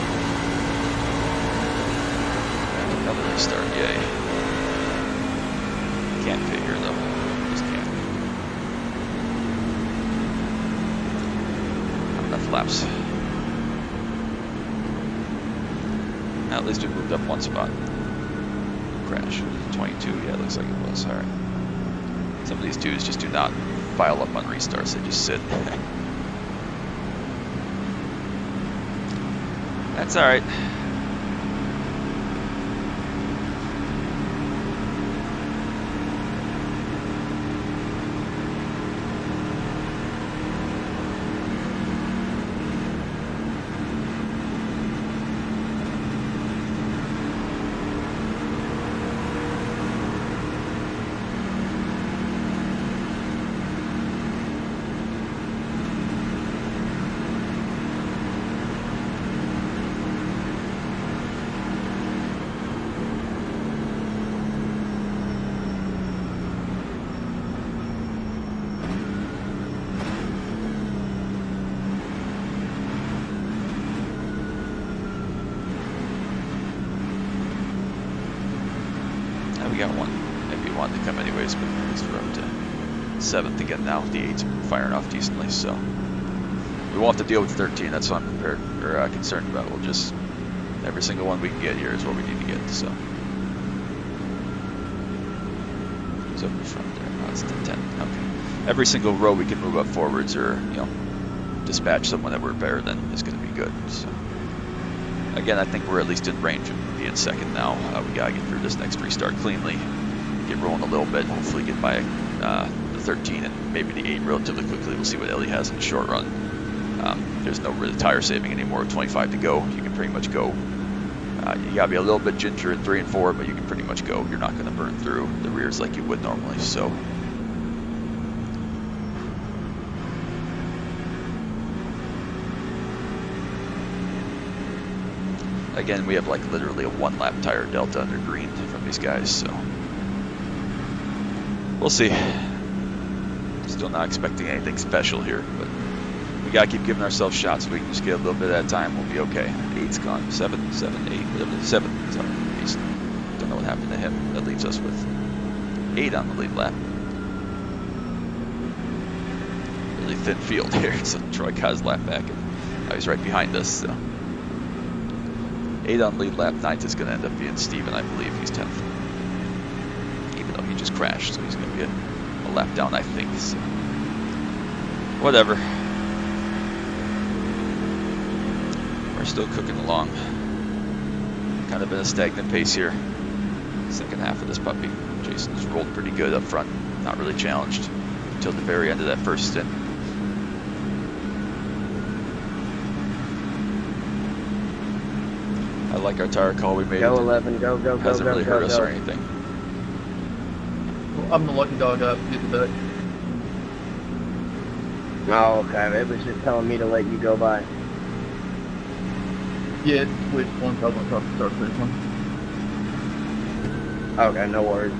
And another restart, yay. Can't pit here though. Just can't. Not enough laps. At least we moved up one spot. Crash. 22, yeah, it looks like it was. Alright. Some of these dudes just do not file up on restarts, they just sit. That's alright. We got one. Maybe one to come anyways, but at least we're up to 7th again now. The 8's firing off decently, so we won't have to deal with 13. That's what I'm prepared or concerned about. We'll just every single one we can get here is what we need to get. So it's up in front there. Oh, it's the 10. Okay. Every single row we can move up forwards or dispatch someone that we're better than is going to be good. So again, I think we're at least in range of being second now. We gotta get through this next restart cleanly, get rolling a little bit, hopefully get by the 13 and maybe the 8 relatively quickly. We'll see what Ellie has in the short run. There's no really tire saving anymore. 25 to go. You can pretty much go. You gotta be a little bit ginger at 3 and 4, but you can pretty much go. You're not gonna burn through the rears like you would normally. So. Again, we have like literally a 1 lap tire delta under green from these guys, so we'll see. Still not expecting anything special here, but we gotta keep giving ourselves shots so we can just get a little bit at a time. We'll be okay. 8's gone. 7, 8, whatever. 7. Sorry. He's, don't know what happened to him. That leaves us with 8 on the lead lap. Really thin field here, so Troy got his lap back, and now he's right behind us. So. 8 on lead lap, 9th is going to end up being Steven, I believe. He's 10th. Even though he just crashed, so he's going to be a lap down, I think. So. Whatever. We're still cooking along. Kind of been a stagnant pace here. Second half of this puppy. Jason's rolled pretty good up front. Not really challenged until the very end of that first stint. I like our tire call we made. Go 11, go, go, go, Hasn't go, really go, hurt us go. or anything. I'm the lucky dog up. Get the back. Oh, okay. It was just telling me to let you go by. Yeah, it's switched one problem across the start this one. Okay, no worries.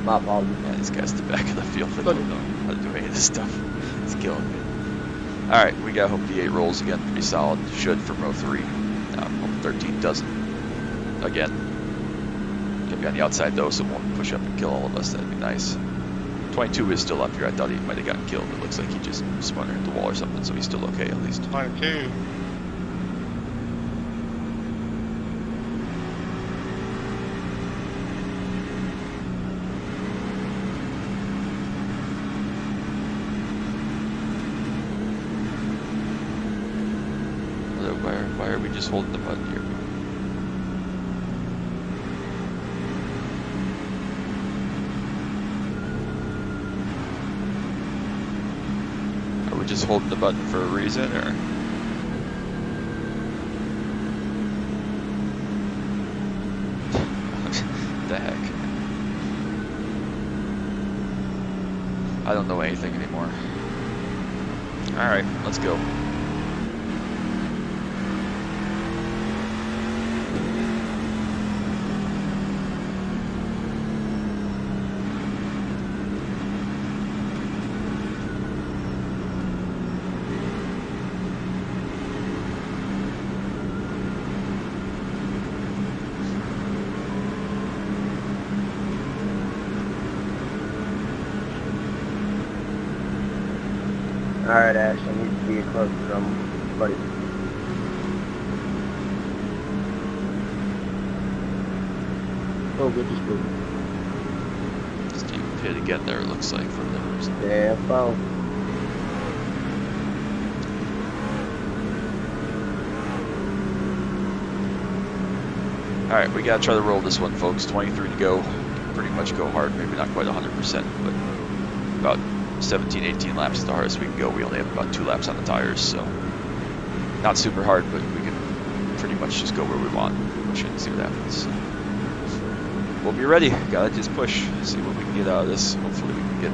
My apologies. Yeah, this guy's the back of the field. I Good. don't know how to do any of this stuff. It's killing me. Alright, we gotta hope the 8 rolls again. Pretty solid. Should from row 3. Hope 13 doesn't. Again. Gonna be on the outside though, so it won't push up and kill all of us. That'd be nice. 22 is still up here. I thought he might have gotten killed. It looks like he just spun into the wall or something, so he's still okay at least. 22. Why are we just holding the button here? Are we just holding the button for a reason, or? What the heck? I don't know anything anymore. Alright, let's go. Alright, Ash, I need to be close to them, buddy. Oh, good, just good. Just even pit again there, it looks like, for whatever reason. Yeah, follow. Alright, we gotta try to roll this one, folks. 23 to go. Pretty much go hard, maybe not quite 100%, but about 17, 18 laps is the hardest we can go. We only have about 2 laps on the tires, so not super hard, but we can pretty much just go where we want. Push it and see what happens. We'll be ready. Gotta just push, see what we can get out of this. Hopefully we can get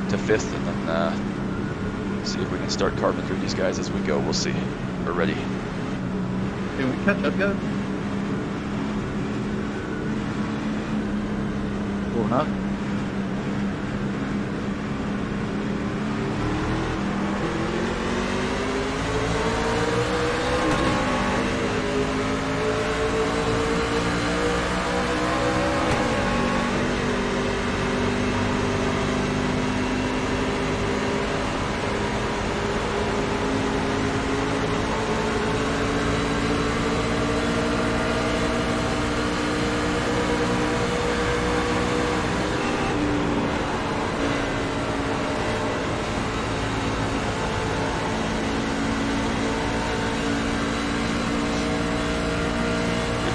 to 5th and then see if we can start carving through these guys as we go. We'll see. We're ready. Can we catch up, guys? Or not?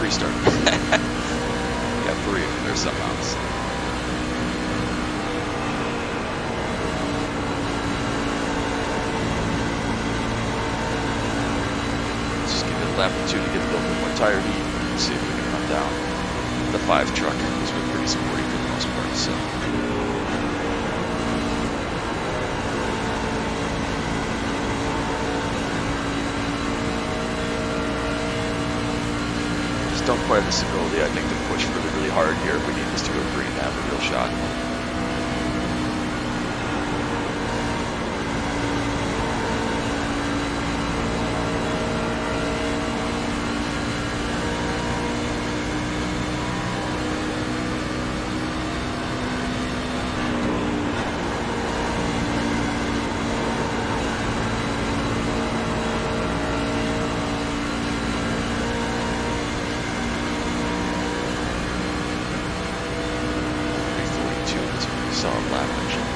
Restart. Got 3 if there's something else. Let's just give it a lap or 2 to get a little bit more tire heat and see if we can run down the 5 truck, because we're pretty sporty for the most part. So. Don't quite have this ability, I think, to push really, really hard here if we need this to go green to have a real shot. Solid lap, actually.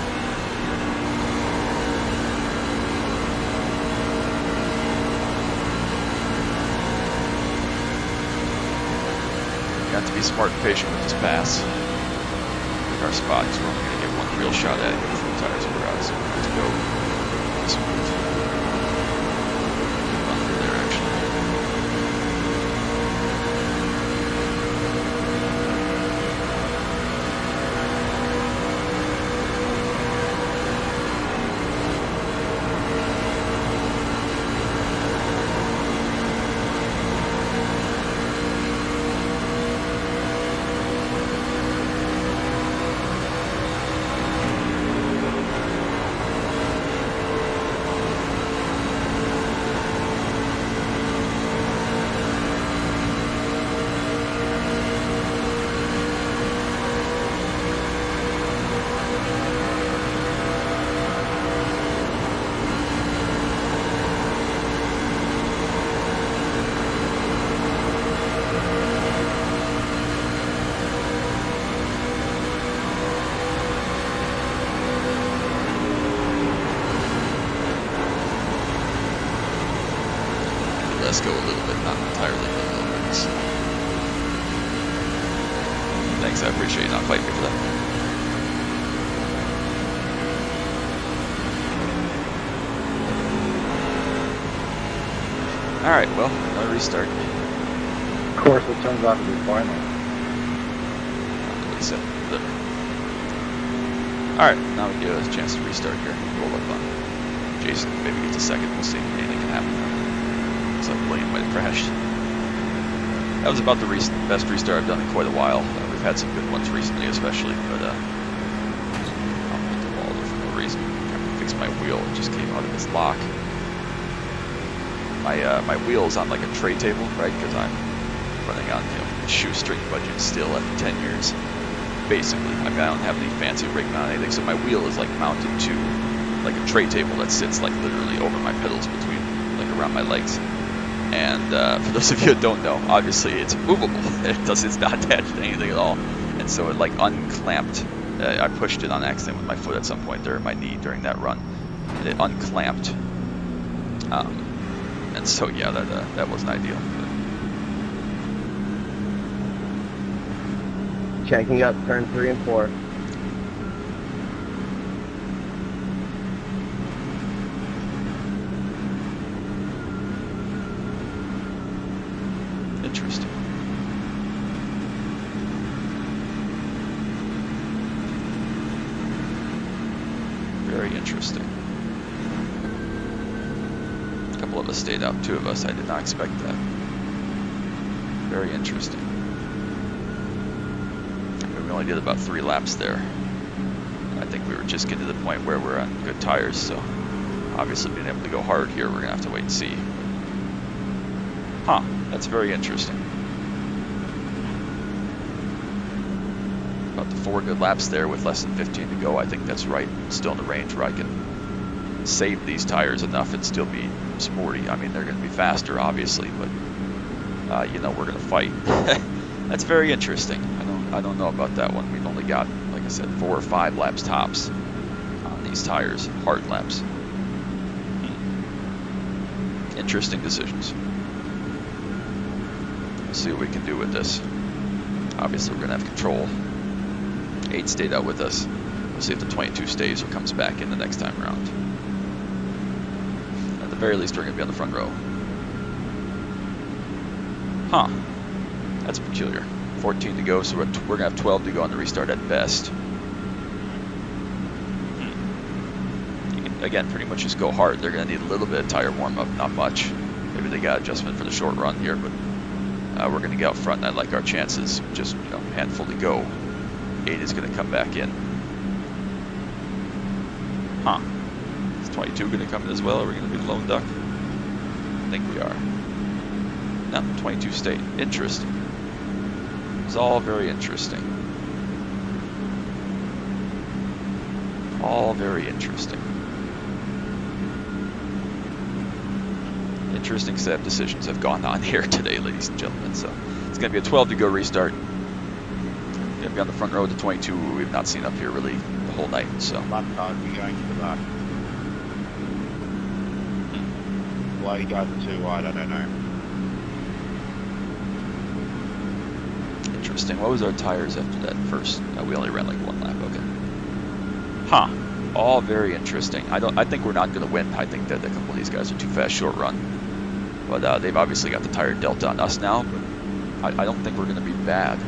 You have to be smart and patient with this pass. Pick our spot, because we're only going to get 1 real shot at it before the tires are out, so we have to go smooth. Run through there, actually. Let's go a little bit, not entirely, but a little bit. So. Thanks, I appreciate you not fighting me for that. Alright, well, another restart. Of course, it turns out to be final. Alright, now we get a chance to restart here. Roll up on Jason, maybe get to 2nd, we'll see. Anything can happen. Looks like William might have crashed. That was about the best restart I've done in quite a while. We've had some good ones recently, especially, but I'll hit the wall there for no reason. Trying to fix my wheel, it just came out of its lock. My wheel's on like a tray table, right? Because I'm running on a shoestring budget still after 10 years. Basically, I mean, I don't have any fancy rig mount or anything, so my wheel is like mounted to like a tray table that sits like literally over my pedals between, like around my legs. And for those of you who don't know, obviously it's movable. It's not attached to anything at all. And so it like unclamped. I pushed it on accident with my foot at some point there, my knee during that run. And it unclamped. And so yeah, that wasn't ideal. Checking up turn 3 and 4. Interesting. Very interesting. A couple of us stayed out, 2 of us. I did not expect that. Very interesting. We only did about 3 laps there. I think we were just getting to the point where we're on good tires, so obviously being able to go hard here, we're gonna have to wait and see. Huh, that's very interesting. About the 4 good laps there with less than 15 to go. I think that's right. Still in the range where I can save these tires enough and still be sporty. I mean, they're gonna be faster, obviously, but you know, we're gonna fight. That's very interesting. I don't know about that one. We've only got, like I said, 4 or 5 laps tops on these tires, hard laps. Interesting decisions. Let's see what we can do with this. Obviously, we're gonna have control. 8 stayed out with us. We'll see if the 22 stays or comes back in the next time around. At the very least, we're gonna be on the front row. Huh. That's peculiar. 14 to go, so we're gonna have 12 to go on the restart at best. You can, again, pretty much just go hard. They're gonna need a little bit of tire warm-up, not much. Maybe they got adjustment for the short run here, but we're gonna get out front, and I like our chances. Just, you know, handful to go. 8 is gonna come back in. Huh. Is 22 gonna come in as well? Are we gonna be the lone duck? I think we are. No, 22 stayed. Interesting. It's all very interesting. All very interesting. Interesting set of decisions have gone on here today, ladies and gentlemen. So it's going to be a 12 to go restart. Going to be on the front row of the 22 we've not seen up here really the whole night. So Lap card be going to the back. Why you guys are too wide, I don't know. interesting. What was our tires after that first? We only ran like 1 lap. Okay. Huh. All very interesting. I think we're not going to win. I think that a couple of these guys are too fast short run. But they've obviously got the tire delta on us now. But I don't think we're going to be bad.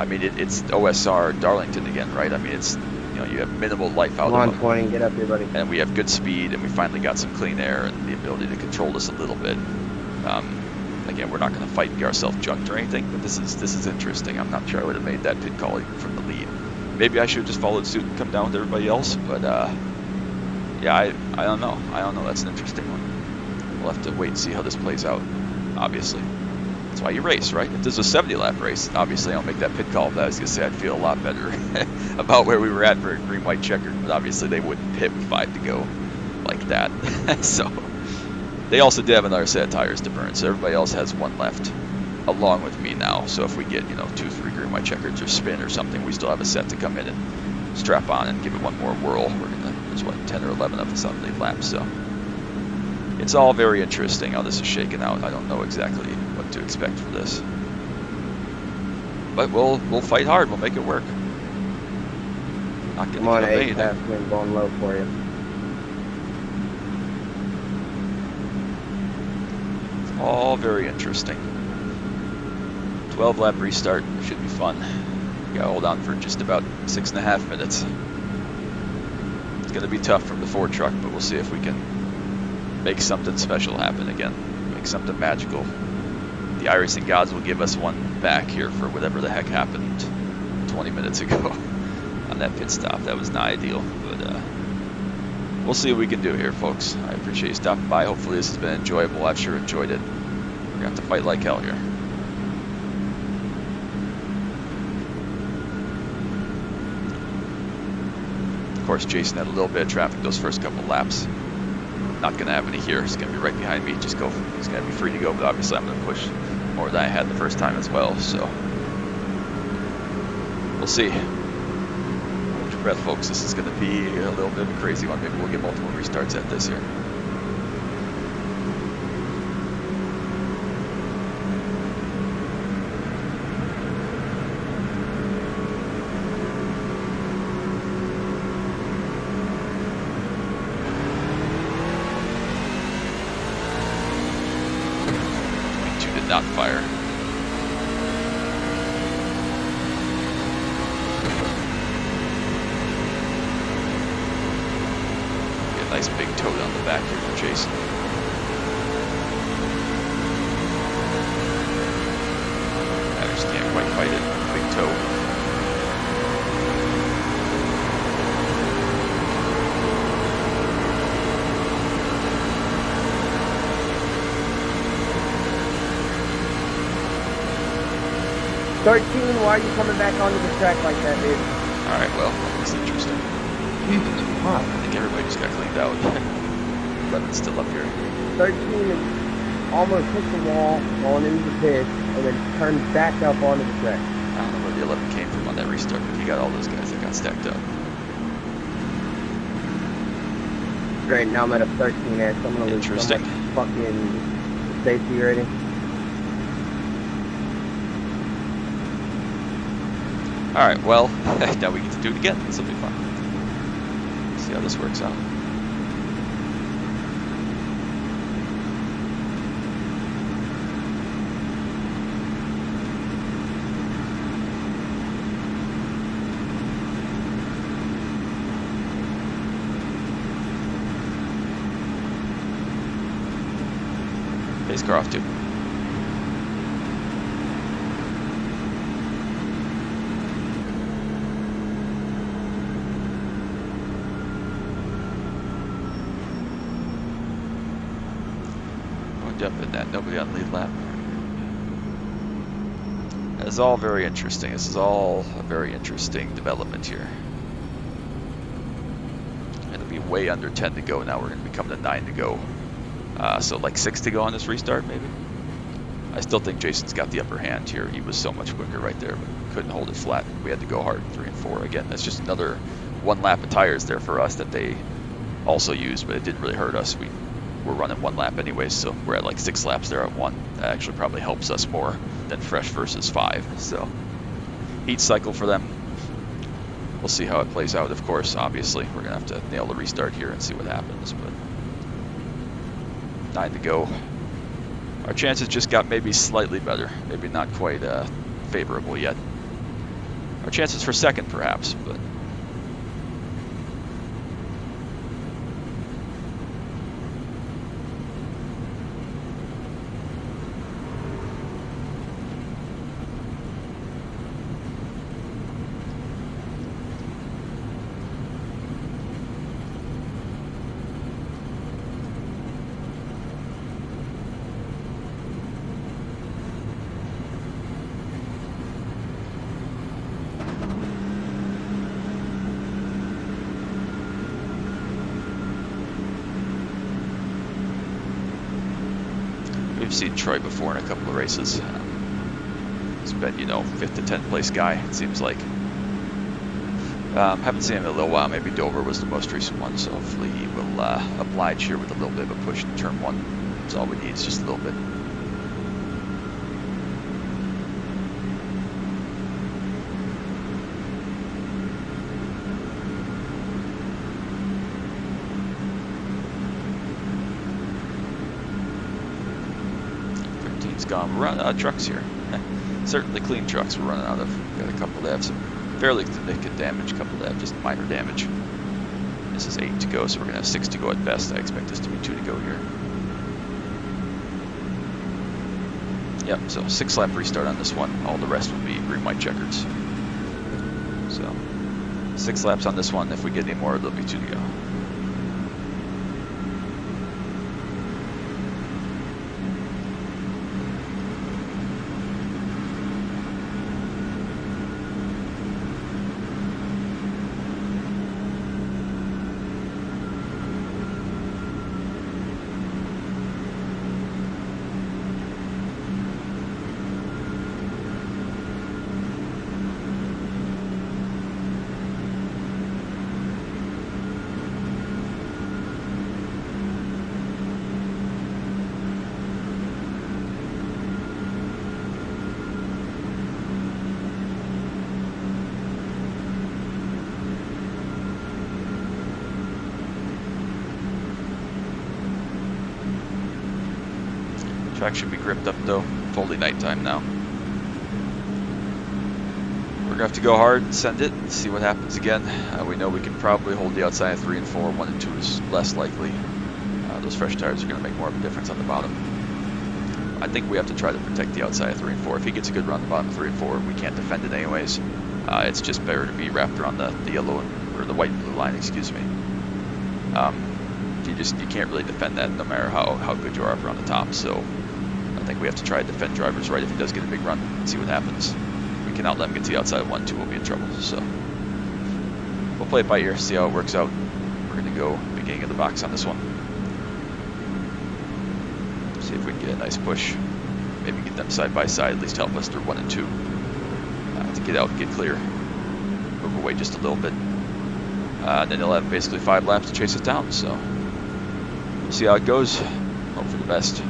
I mean, it's OSR Darlington again, right? I mean, it's, you know, you have minimal life out of them. 120, get up here, buddy. And we have good speed, and we finally got some clean air and the ability to control this a little bit. Again, we're not going to fight and get ourselves junked or anything, but this is interesting. I'm not sure I would have made that pit call even from the lead. Maybe I should have just followed suit and come down with everybody else, but yeah, I don't know. I don't know. That's an interesting one. We'll have to wait and see how this plays out, obviously. That's why you race, right? If this was a 70-lap race, obviously I don't make that pit call, but I was going to say I'd feel a lot better about where we were at for a green-white checkered, but obviously they wouldn't pit with 5 to go like that. So they also did have another set of tires to burn, so everybody else has 1 left along with me now. So if we get, you know, 2, 3 green-white checkers or spin or something, we still have a set to come in and strap on and give it 1 more whirl. There's what, 10 or 11 of us on the lead lap, so it's all very interesting how this is shaking out. I don't know exactly what to expect for this, but we'll fight hard. We'll make it work. Not Come on, gonna 8, pass wind going low for you. It's all very interesting. 12-lap restart should be fun. We gotta hold on for just about 6.5 minutes. It's gonna be tough from the Ford truck, but we'll see if we can make something special happen again. Make something magical. The iRacing gods will give us one back here for whatever the heck happened 20 minutes ago on that pit stop. That was not ideal, but we'll see what we can do here, folks. I appreciate you stopping by. Hopefully this has been enjoyable. I've sure enjoyed it. We're gonna have to fight like hell here. Of course, Jason had a little bit of traffic those first couple laps. Not going to have any here. He's going to be right behind me. Just go. He's going to be free to go, but obviously I'm going to push more than I had the first time as well. So we'll see. Hold your breath, folks. This is going to be a little bit of a crazy one. Maybe we'll get multiple restarts at this here. Not fire. Get a nice big toad on the back here for Jason. I just can't quite fight it. Big toad. Why are you coming back onto the track like that, dude? Alright, well, that's interesting. Jesus, wow. I think everybody just got cleaned out. 11's still up here. 13 is almost hit the wall, going into the pit, and then turned back up onto the track. I don't know where the 11 came from on that restart, but he got all those guys that got stacked up. Great, now I'm at a 13S. I'm gonna lose so much fucking safety rating. Alright, well, now we get to do it again. This will be fun. See how this works out. Pace car off too. Jump in that, nobody on lead lap. It's all very interesting. This is all a very interesting development here. It'll be way under 10 to go now. We're going to be coming to 9 to go. So like 6 to go on this restart, maybe? I still think Jason's got the upper hand here. He was so much quicker right there, but couldn't hold it flat. We had to go hard 3 and 4. Again, that's just another 1 lap of tires there for us that they also used, but it didn't really hurt us. We're running 1 lap anyways, so we're at like 6 laps there at 1. That actually probably helps us more than fresh versus 5. So heat cycle for them. We'll see how it plays out, of course. Obviously, we're gonna have to nail the restart here and see what happens, but 9 to go. Our chances just got maybe slightly better, maybe not quite favorable yet. Our chances for second, perhaps, but we've seen Troy before in a couple of races. He's been, you know, 5th to 10th place guy, it seems like. Haven't seen him in a little while. Maybe Dover was the most recent one, so hopefully he will oblige here with a little bit of a push in turn 1. That's all we need, is just a little bit. Gone. We're running out of trucks here. Certainly clean trucks we're running out of. Got a couple that have some fairly significant damage, a couple that have just minor damage. This is 8 to go, so we're going to have 6 to go at best. I expect this to be 2 to go here. Yep, so 6 lap restart on this one. All the rest will be green white checkers. So 6 laps on this one. If we get any more, there'll be 2 to go. Track should be gripped up though. Fully nighttime now. We're gonna have to go hard and send it, see what happens again. We know we can probably hold the outside of 3 and 4. 1 and 2 is less likely. Those fresh tires are gonna make more of a difference on the bottom. I think we have to try to protect the outside of 3 and 4. If he gets a good run on the bottom of 3 and 4, we can't defend it anyways. It's just better to be wrapped around the yellow or the white and blue line, excuse me. You can't really defend that no matter how good you are up around the top. So I think we have to try to defend drivers right if he does get a big run and see what happens. We cannot let him get to the outside of 1, 2, we'll be in trouble. So we'll play it by ear, see how it works out. We're gonna go beginning of the box on this one. See if we can get a nice push. Maybe get them side by side, at least help us through 1 and 2. To get out and get clear. Move away just a little bit. Then he'll have basically 5 laps to chase us down, so we'll see how it goes. Hope for the best.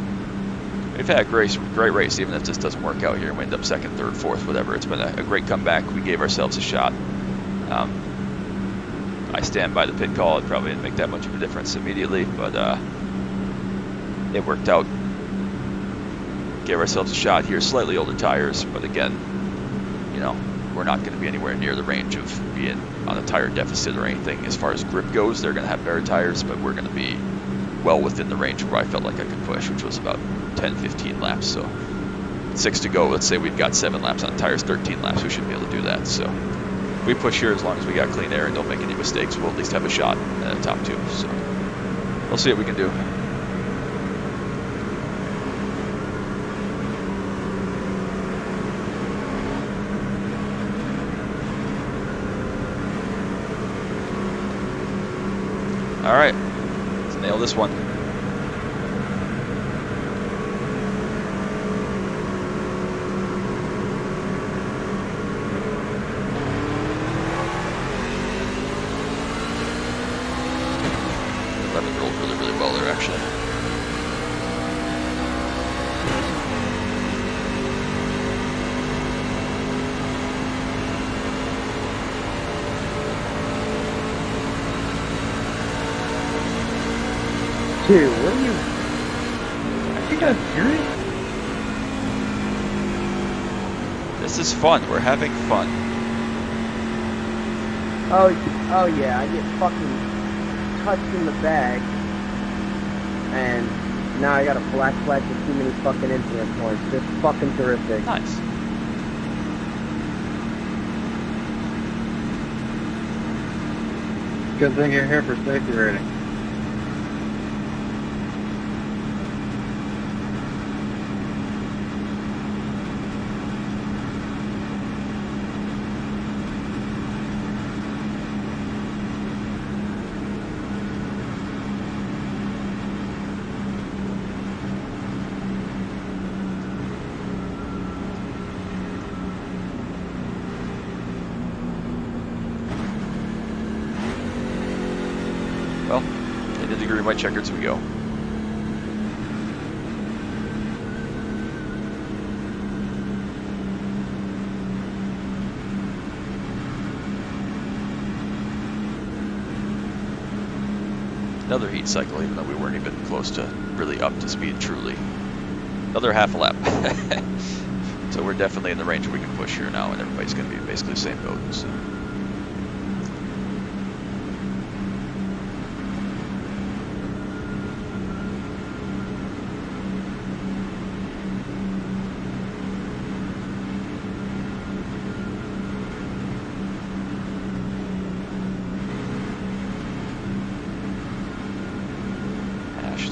We've had a great race, even if this doesn't work out here. We end up 2nd, 3rd, 4th, whatever. It's been a great comeback. We gave ourselves a shot. I stand by the pit call. It probably didn't make that much of a difference immediately, but it worked out. Gave ourselves a shot here. Slightly older tires, but again, you know, we're not going to be anywhere near the range of being on a tire deficit or anything. As far as grip goes, they're going to have better tires, but we're going to be well within the range where I felt like I could push, which was about 10, 15 laps. So 6 to go. Let's say we've got 7 laps on tires, 13 laps. We should be able to do that. So if we push here, as long as we got clean air and don't make any mistakes, we'll at least have a shot at the top 2. So we'll see what we can do. All right, let's nail this one. Lemon rolled really, really well there, actually. Dude, what are you? Are you guys serious? This is fun. We're having fun. Oh yeah, I get fucking touched in the bag, and now I got a black flag for too many fucking incident points. Just fucking terrific. Nice. Good thing you're here for safety rating. Well, into the green white checkers we go. Another heat cycle, even though we weren't even close to really up to speed truly. Another half a lap. So we're definitely in the range where we can push here now, and everybody's going to be basically the same boat. So.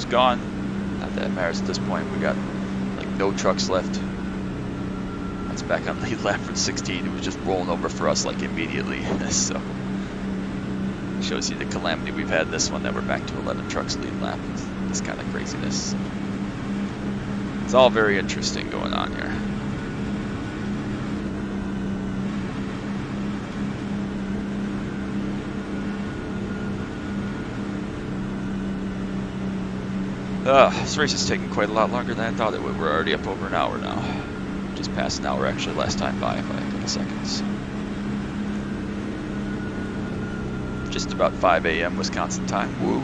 Gone. Not that it matters at this point. We got like no trucks left. That's back on lead lap from 16. It was just rolling over for us like immediately. So shows you the calamity we've had this one, that we're back to 11 trucks lead lap. This kind of craziness. It's all very interesting going on here. This race is taking quite a lot longer than I thought it would. We're already up over an hour now. Just past an hour actually last time by a couple seconds. Just about 5 a.m. Wisconsin time. Woo.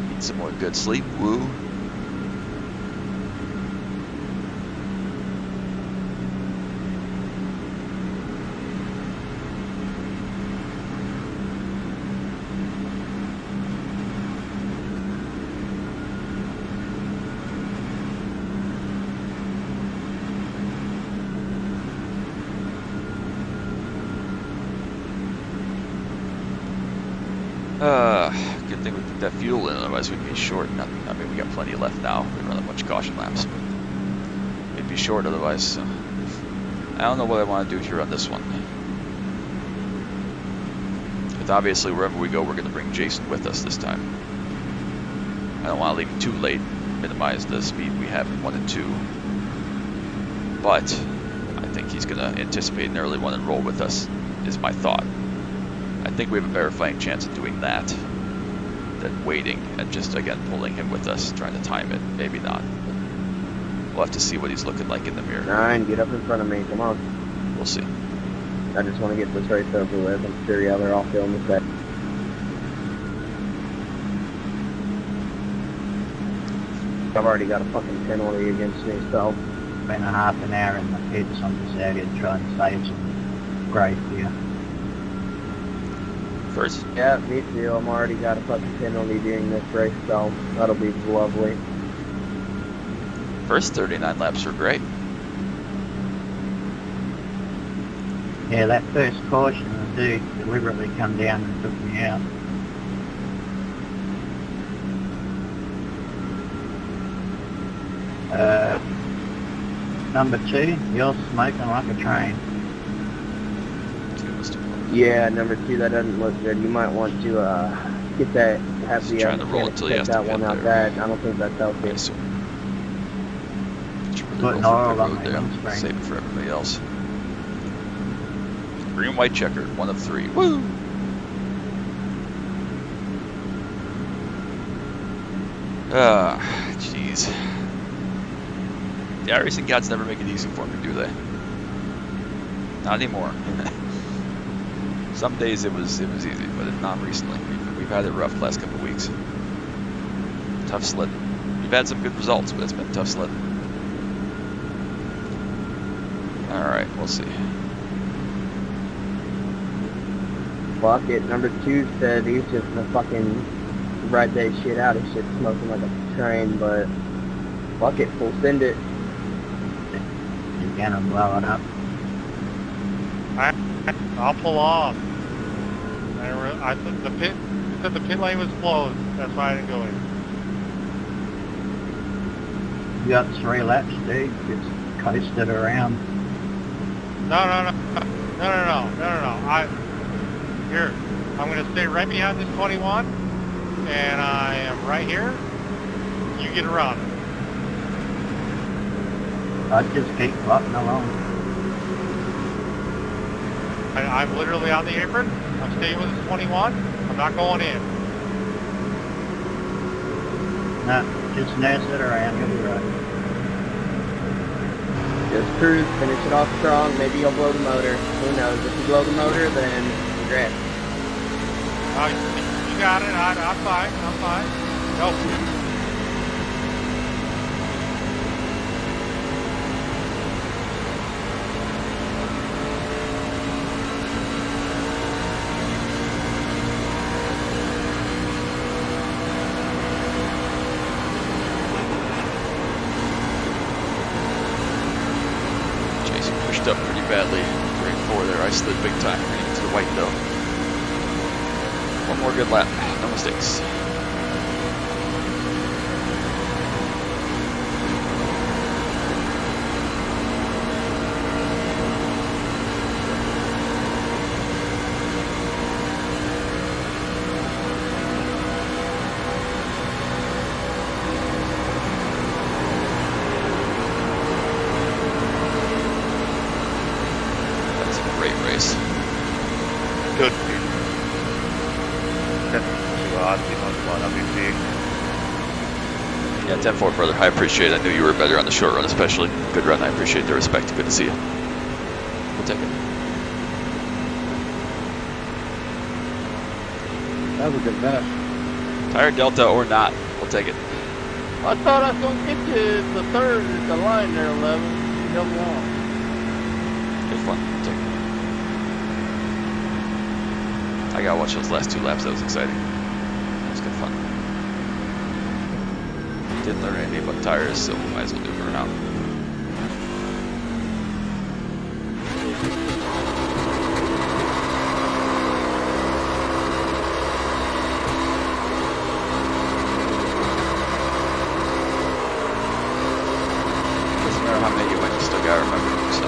Need some more good sleep. Woo. Good thing we put that fuel in, otherwise we'd be short. I mean, we got plenty left now. We run a bunch of caution laps. We'd be short otherwise. So. I don't know what I want to do here on this one. But obviously, wherever we go, we're going to bring Jason with us this time. I don't want to leave him too late, minimize the speed we have in 1 and 2. But I think he's going to anticipate an early one and roll with us, is my thought. I think we have a better fighting chance of doing that than waiting and just, again, pulling him with us, trying to time it. Maybe not. We'll have to see what he's looking like in the mirror. 9, get up in front of me. Come on. We'll see. I just want to get this race over with. I'm sure yeah, they're all feeling the same. I've already got a fucking penalty against me, so. Spent a half an hour in the pits. I'm just out here trying to save some grace here. First? Yeah, me too. I'm already got a fucking penalty during this race, so that'll be lovely. First 39 laps were great. Yeah, that first caution, the dude deliberately come down and took me out. Number 2, you're smoking like a train. Yeah, number 2, that doesn't look good. You might want to get that, have the trying to roll until you have that to one pit out there. that. I don't think that's healthy. Okay, so Putting oil on my windscreen. Save it for everybody else. Green white checkered, 1 of 3. Woo! Jeez. The iRacing gods never make it easy for me, do they? Not anymore. Some days it was easy, but not recently. We've had it rough the last couple of weeks. Tough sledding. We've had some good results, but it's been tough sledding. Alright, we'll see. Fuck it. Number 2 said he's just gonna fucking ride that shit out. He's just smoking like a train, but fuck it. Full send it. You're gonna blow it up. I'll pull off. I thought the pit said the pit lane was closed. That's why I didn't go in. You got 3 laps, dude. Just coasted around. No. Here, I'm gonna stay right behind this 21, and I am right here. You get around it. I'd just keep flopping along. I'm literally on the apron. I'm staying with this 21. I'm not going in. No, just nurse it around. You'll be right. Just cruise, finish it off strong. Maybe you'll blow the motor. Who knows? If you blow the motor, then congrats. You got it. I'm fine. Go. Jason pushed up pretty badly. Grade 4 there. I slid big time getting into the white though. One more good lap. No mistakes. That's a great race. Good. Yeah, 10-4, brother. I appreciate it. I knew you were better on the short run, especially. Good run. I appreciate the respect. Good to see you. We'll take it. That was a good finish. Tire delta or not, we'll take it. I thought I was going to get you the third at the line there, 11. You held me on. Good fun. We'll take it. I gotta watch those last 2 laps. That was exciting. That was good fun. Didn't learn anything about tires, so we might as well do it around. I remember. So.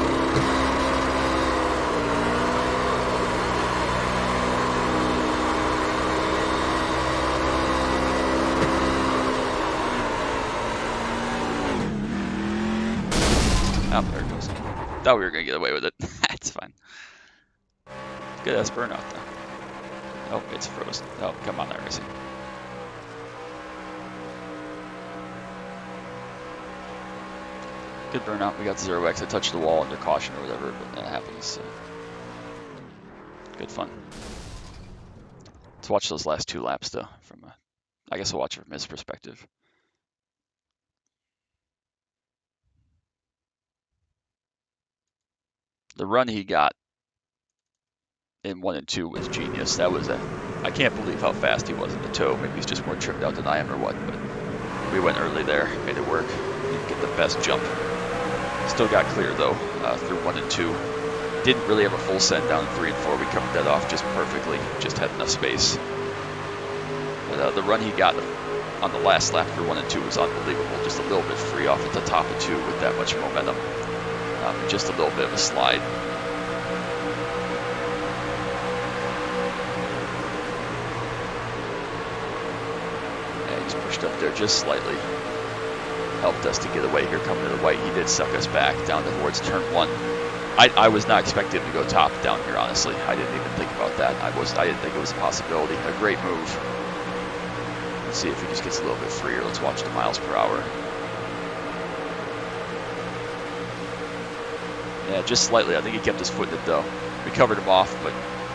Oh, there it goes. Thought we were gonna get away with it. It's fine. Good ass burnout though. Oh, it's frozen. Oh, come on, iRacing. Good burnout. We got 0x. I touched the wall under caution or whatever, but that happens. So. Good fun. Let's watch those last 2 laps though. I guess I'll watch it from his perspective. The run he got in 1 and 2 was genius. I can't believe how fast he was in the toe. Maybe he's just more trimmed out than I am or what, but we went early there, made it work. Didn't get the best jump. Still got clear though, through 1 and 2. Didn't really have a full send down 3 and 4. We covered that off just perfectly, just had enough space. But the run he got on the last lap through 1 and 2 was unbelievable. Just a little bit free off at the top of 2 with that much momentum. Just a little bit of a slide. Yeah, he's pushed up there just slightly. Helped us to get away here coming to the white. He did suck us back down towards turn 1. I was not expecting him to go top down here, honestly. I didn't even think about that. I didn't think it was a possibility. A great move. Let's see if he just gets a little bit freer. Let's watch the miles per hour. Yeah, just slightly. I think he kept his foot in it though. We covered him off, but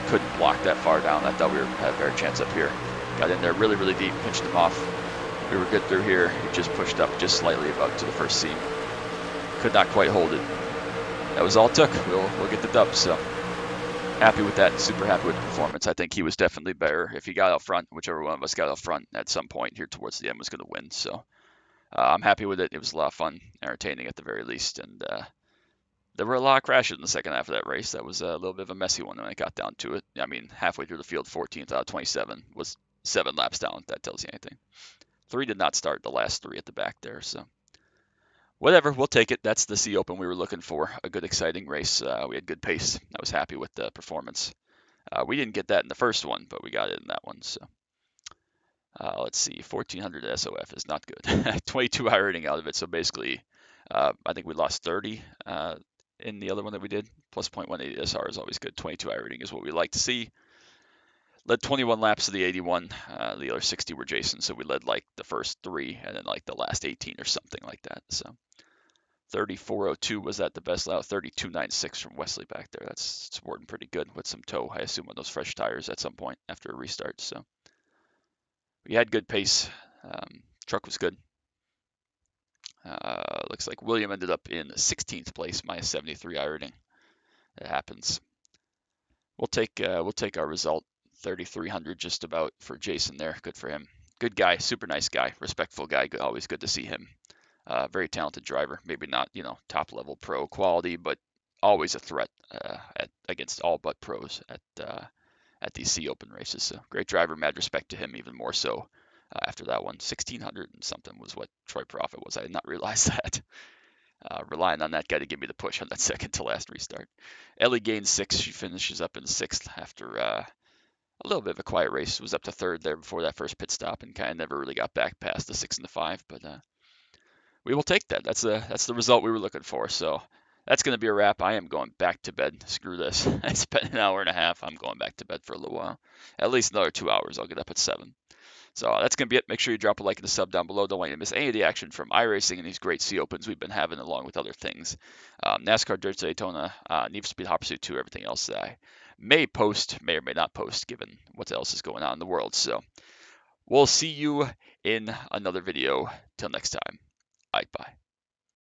couldn't block that far down. I thought we had a better chance up here. Got in there really, really deep, pinched him off. We were good through here. He just pushed up just slightly about to the first seam. Could not quite hold it. That was all it took. We'll get the dub. So happy with that. Super happy with the performance. I think he was definitely better. If he got out front, whichever one of us got out front at some point here towards the end was going to win. So I'm happy with it. It was a lot of fun, entertaining at the very least, and there were a lot of crashes in the second half of that race. That was a little bit of a messy one when it got down to it. I mean, halfway through the field, 14th out of 27 was 7 laps down, if that tells you anything. 3 did not start the last 3 at the back there, so whatever, we'll take it. That's the C Open we were looking for. A good, exciting race. We had good pace. I was happy with the performance. We didn't get that in the first one, but we got it in that one. So let's see, 1400 SOF is not good. 22 high rating out of it, so basically I think we lost 30 in the other one that we did. Plus 0.18 SR is always good. 22 high rating is what we like to see. Led 21 laps of the 81. The other 60 were Jason, so we led like the first 3 and then like the last 18 or something like that. So 34.02 was that the best lap. 32.96 from Wesley back there. That's sporting pretty good with some toe, I assume, on those fresh tires at some point after a restart. So we had good pace. Truck was good. Looks like William ended up in 16th place, minus 73 high rating. It happens. We'll take our result. 3,300 just about for Jason there. Good for him. Good guy, super nice guy, respectful guy. Always good to see him. Very talented driver. Maybe not, top level pro quality, but always a threat against all but pros at these C Open races. So great driver. Mad respect to him, even more so after that one. 1,600 and something was what Troy Profit was. I did not realize that. Relying on that guy to give me the push on that second to last restart. Ellie gained 6. She finishes up in 6th after a little bit of a quiet race. Was up to 3rd there before that first pit stop and kind of never really got back past the 6 and the 5. But we will take that. That's the result we were looking for. So that's going to be a wrap. I am going back to bed. Screw this. I spent an hour and a half. I'm going back to bed for a little while. At least another 2 hours. I'll get up at 7. So that's going to be it. Make sure you drop a like and a sub down below. Don't want you to miss any of the action from iRacing and these great C Opens we've been having, along with other things. NASCAR Dirt to Daytona, Need for Speed Hot Pursuit 2, everything else that I may or may not post, given what else is going on in the world. So we'll see you in another video. Till next time. Bye.